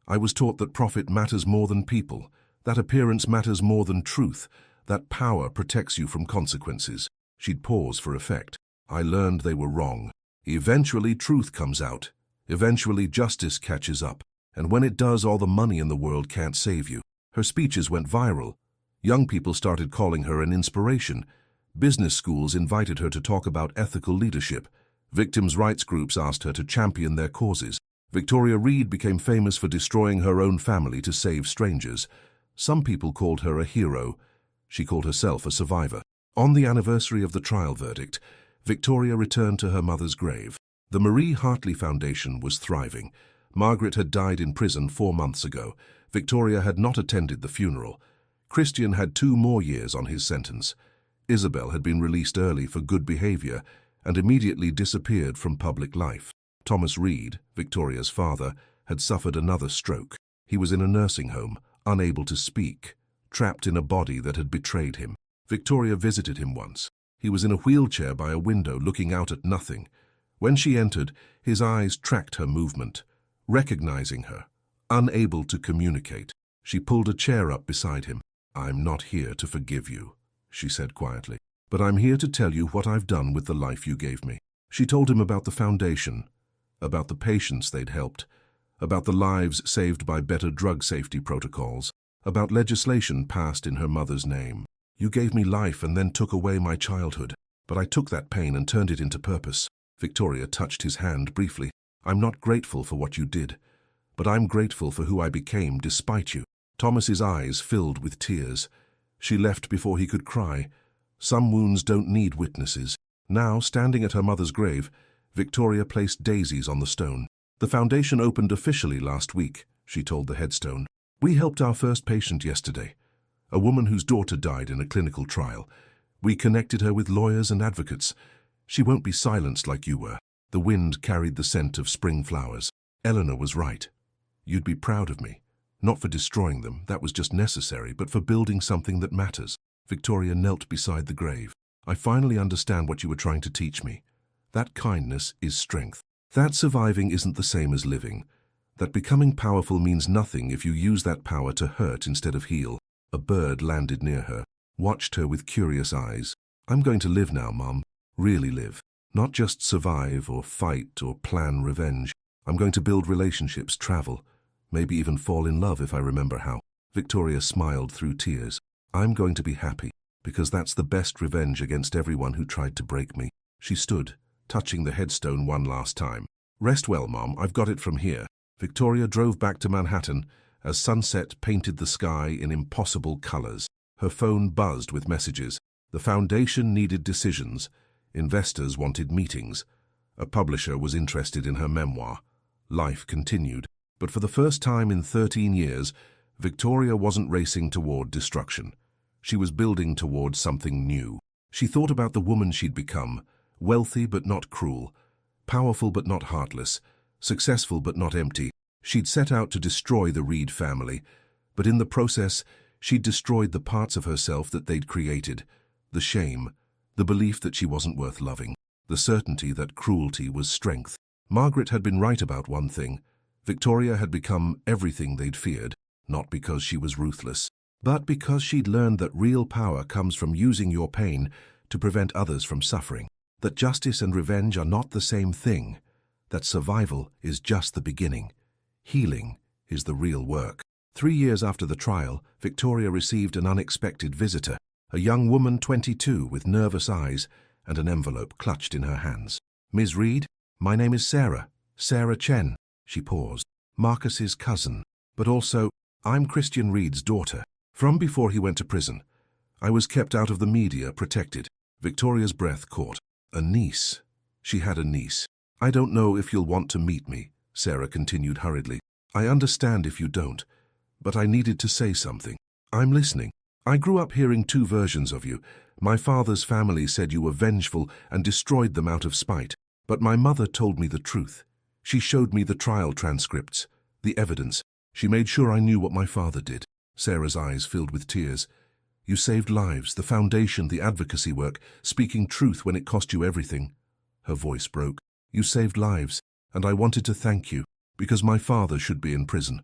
I was taught that profit matters more than people, that appearance matters more than truth, that power protects you from consequences. She'd pause for effect. I learned they were wrong. Eventually truth comes out. Eventually justice catches up. And when it does, all the money in the world can't save you. Her speeches went viral. Young people started calling her an inspiration. Business schools invited her to talk about ethical leadership. Victims' rights groups asked her to champion their causes. Victoria Reed became famous for destroying her own family to save strangers. Some people called her a hero. She called herself a survivor. On the anniversary of the trial verdict, Victoria returned to her mother's grave. The Marie Hartley Foundation was thriving. Margaret had died in prison 4 months ago. Victoria had not attended the funeral. Christian had 2 more years on his sentence. Isabel had been released early for good behavior and immediately disappeared from public life. Thomas Reed, Victoria's father, had suffered another stroke. He was in a nursing home, unable to speak, trapped in a body that had betrayed him. Victoria visited him once. He was in a wheelchair by a window looking out at nothing. When she entered, his eyes tracked her movement, recognizing her, unable to communicate. She pulled a chair up beside him. "I'm not here to forgive you," she said quietly, "but I'm here to tell you what I've done with the life you gave me." She told him about the foundation, about the patients they'd helped, about the lives saved by better drug safety protocols, about legislation passed in her mother's name. "You gave me life and then took away my childhood, but I took that pain and turned it into purpose." Victoria touched his hand briefly. "I'm not grateful for what you did, but I'm grateful for who I became despite you." Thomas's eyes filled with tears. She left before he could cry. Some wounds don't need witnesses. Now, standing at her mother's grave, Victoria placed daisies on the stone. "The foundation opened officially last week," she told the headstone. "We helped our first patient yesterday, a woman whose daughter died in a clinical trial. We connected her with lawyers and advocates. She won't be silenced like you were." The wind carried the scent of spring flowers. "Eleanor was right. You'd be proud of me. Not for destroying them, that was just necessary, but for building something that matters." Victoria knelt beside the grave. "I finally understand what you were trying to teach me. That kindness is strength. That surviving isn't the same as living. That becoming powerful means nothing if you use that power to hurt instead of heal." A bird landed near her, watched her with curious eyes. "I'm going to live now, Mom. Really live. Not just survive or fight or plan revenge. I'm going to build relationships, travel, maybe even fall in love if I remember how." Victoria smiled through tears. "I'm going to be happy, because that's the best revenge against everyone who tried to break me." She stood, touching the headstone one last time. "Rest well, Mom, I've got it from here." Victoria drove back to Manhattan as sunset painted the sky in impossible colors. Her phone buzzed with messages. The foundation needed decisions. Investors wanted meetings. A publisher was interested in her memoir. Life continued. But for the first time in 13 years, Victoria wasn't racing toward destruction. She was building toward something new. She thought about the woman she'd become, wealthy but not cruel, powerful but not heartless, successful but not empty. She'd set out to destroy the Reed family, but in the process, she'd destroyed the parts of herself that they'd created. The shame, the belief that she wasn't worth loving, the certainty that cruelty was strength. Margaret had been right about one thing. Victoria had become everything they'd feared, not because she was ruthless, but because she'd learned that real power comes from using your pain to prevent others from suffering, that justice and revenge are not the same thing, that survival is just the beginning. Healing is the real work. 3 years after the trial, Victoria received an unexpected visitor, a young woman 22 with nervous eyes and an envelope clutched in her hands. "Ms. Reed, my name is Sarah Chen." She paused. "Marcus's cousin, but also, I'm Christian Reed's daughter. From before he went to prison, I was kept out of the media, protected." Victoria's breath caught. A niece. She had a niece. "I don't know if you'll want to meet me," Sarah continued hurriedly. "I understand if you don't, but I needed to say something. I'm listening. I grew up hearing two versions of you. My father's family said you were vengeful and destroyed them out of spite. But my mother told me the truth. She showed me the trial transcripts, the evidence. She made sure I knew what my father did. Sarah's eyes filled with tears. You saved lives, the foundation, the advocacy work, speaking truth when it cost you everything. Her voice broke. You saved lives, and I wanted to thank you, because my father should be in prison.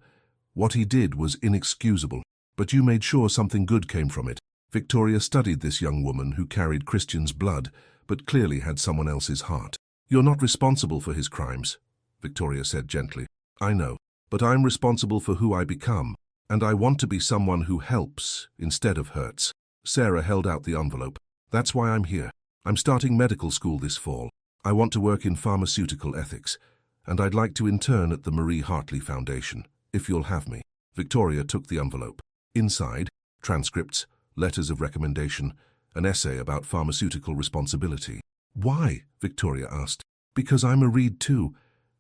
What he did was inexcusable, but you made sure something good came from it. Victoria studied this young woman who carried Christian's blood, but clearly had someone else's heart. You're not responsible for his crimes, Victoria said gently. I know, but I'm responsible for who I become, and I want to be someone who helps instead of hurts. Sarah held out the envelope. That's why I'm here. I'm starting medical school this fall. I want to work in pharmaceutical ethics, and I'd like to intern at the Marie Hartley Foundation, if you'll have me. Victoria took the envelope. Inside, transcripts, letters of recommendation, an essay about pharmaceutical responsibility. Why? Victoria asked. Because I'm a Reed too,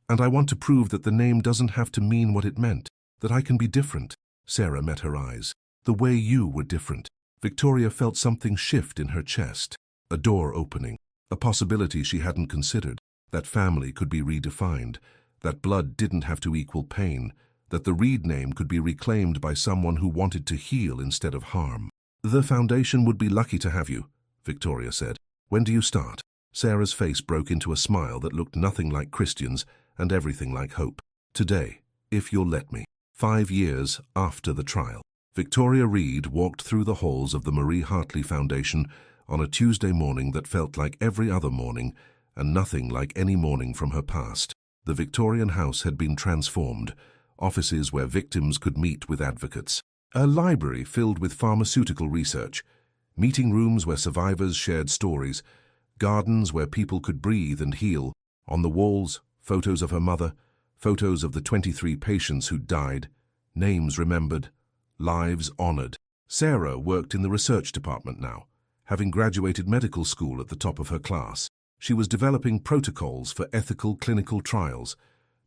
and I want to prove that the name doesn't have to mean what it meant, that I can be different. Sarah met her eyes. The way you were different. Victoria felt something shift in her chest. A door opening. A possibility she hadn't considered. That family could be redefined. That blood didn't have to equal pain. That the Reed name could be reclaimed by someone who wanted to heal instead of harm. The foundation would be lucky to have you, Victoria said. When do you start? Sarah's face broke into a smile that looked nothing like Christian's and everything like hope. Today, if you'll let me. 5 years after the trial. Victoria Reed walked through the halls of the Marie Hartley Foundation on a Tuesday morning that felt like every other morning and nothing like any morning from her past. The Victorian house had been transformed, offices where victims could meet with advocates, a library filled with pharmaceutical research, meeting rooms where survivors shared stories, gardens where people could breathe and heal. On the walls, photos of her mother, photos of the 23 patients who died, names remembered, lives honored. Sarah worked in the research department now, having graduated medical school at the top of her class. She was developing protocols for ethical clinical trials,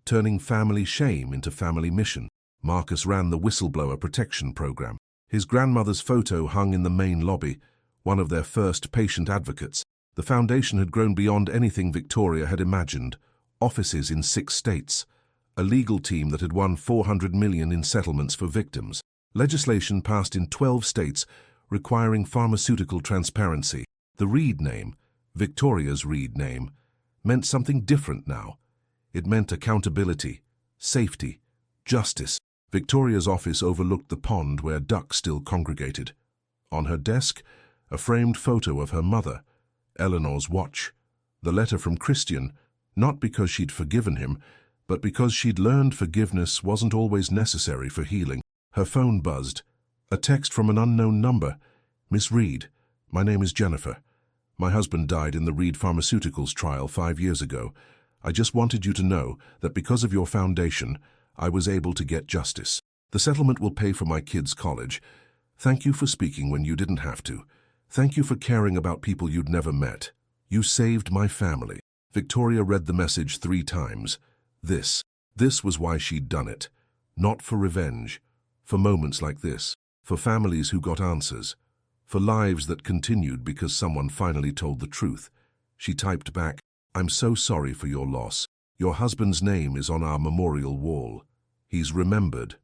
turning family shame into family mission. Marcus ran the whistleblower protection program. His grandmother's photo hung in the main lobby, one of their first patient advocates. The foundation had grown beyond anything Victoria had imagined. Offices in 6 states, a legal team that had won $400 million in settlements for victims. Legislation passed in 12 states requiring pharmaceutical transparency. The Reed name, Victoria's Reed name, meant something different now. It meant accountability, safety, justice. Victoria's office overlooked the pond where ducks still congregated. On her desk, a framed photo of her mother, Eleanor's watch. The letter from Christian, not because she'd forgiven him, but because she'd learned forgiveness wasn't always necessary for healing. Her phone buzzed. A text from an unknown number. Miss Reed, my name is Jennifer. My husband died in the Reed Pharmaceuticals trial 5 years ago. I just wanted you to know that because of your foundation, I was able to get justice. The settlement will pay for my kids' college. Thank you for speaking when you didn't have to. Thank you for caring about people you'd never met. You saved my family. Victoria read the message 3 times. This was why she'd done it. Not for revenge. For moments like this. For families who got answers. For lives that continued because someone finally told the truth. She typed back, I'm so sorry for your loss. Your husband's name is on our memorial wall. He's remembered.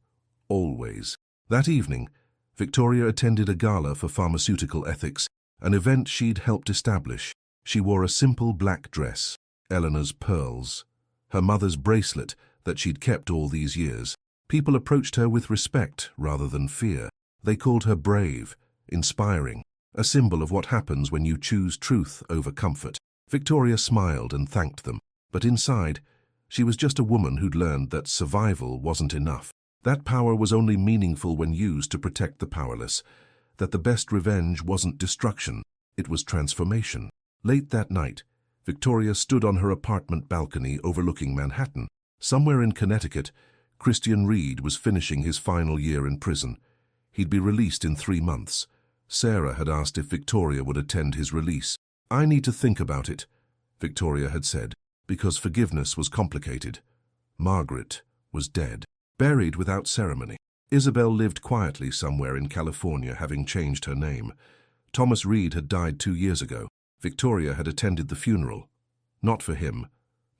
Always. That evening, Victoria attended a gala for pharmaceutical ethics, an event she'd helped establish. She wore a simple black dress, Eleanor's pearls, her mother's bracelet that she'd kept all these years. People approached her with respect rather than fear. They called her brave, inspiring, a symbol of what happens when you choose truth over comfort. Victoria smiled and thanked them, but inside, she was just a woman who'd learned that survival wasn't enough. That power was only meaningful when used to protect the powerless, that the best revenge wasn't destruction, it was transformation. Late that night, Victoria stood on her apartment balcony overlooking Manhattan. Somewhere in Connecticut, Christian Reed was finishing his final year in prison. He'd be released in 3 months. Sarah had asked if Victoria would attend his release. I need to think about it, Victoria had said, because forgiveness was complicated. Margaret was dead, buried without ceremony. Isabel lived quietly somewhere in California, having changed her name. Thomas Reed had died 2 years ago. Victoria had attended the funeral. Not for him,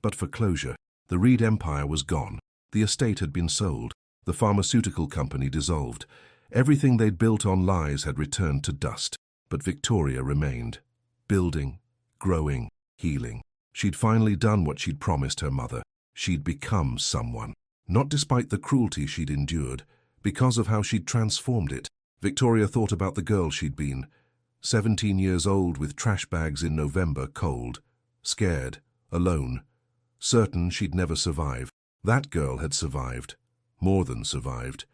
but for closure. The Reed empire was gone. The estate had been sold. The pharmaceutical company dissolved. Everything they'd built on lies had returned to dust. But Victoria remained. Building, growing, healing. She'd finally done what she'd promised her mother. She'd become someone. Not despite the cruelty she'd endured, because of how she'd transformed it. Victoria thought about the girl she'd been. 17 years old with trash bags in November, cold, scared, alone, certain she'd never survive. That girl had survived. More than survived.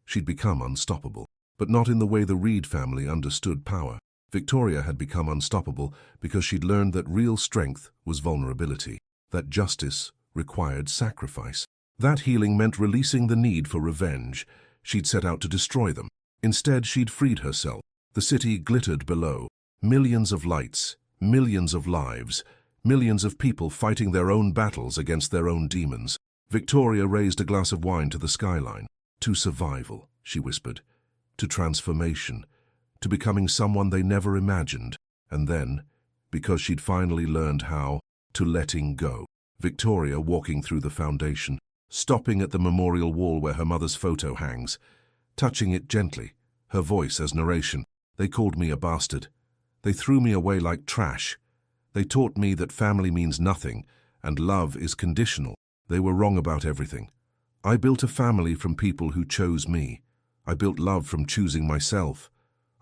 She'd become unstoppable. But not in the way the Reed family understood power. Victoria had become unstoppable because she'd learned that real strength was vulnerability, that justice required sacrifice. That healing meant releasing the need for revenge. She'd set out to destroy them. Instead, she'd freed herself. The city glittered below. Millions of lights, millions of lives, millions of people fighting their own battles against their own demons. Victoria raised a glass of wine to the skyline. To survival, she whispered. To transformation. To becoming someone they never imagined. And then, because she'd finally learned how, to letting go. Victoria walking through the foundation, stopping at the memorial wall where her mother's photo hangs, touching it gently, her voice as narration. They called me a bastard. They threw me away like trash. They taught me that family means nothing, and love is conditional. They were wrong about everything. I built a family from people who chose me. I built love from choosing myself.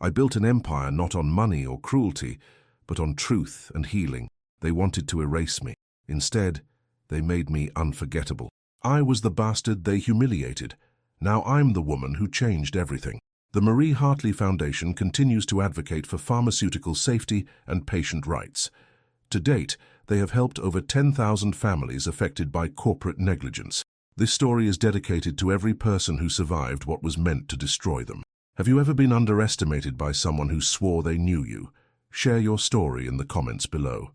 I built an empire not on money or cruelty, but on truth and healing. They wanted to erase me. Instead, they made me unforgettable. I was the bastard they humiliated. Now I'm the woman who changed everything. The Marie Hartley Foundation continues to advocate for pharmaceutical safety and patient rights. To date, they have helped over 10,000 families affected by corporate negligence. This story is dedicated to every person who survived what was meant to destroy them. Have you ever been underestimated by someone who swore they knew you? Share your story in the comments below.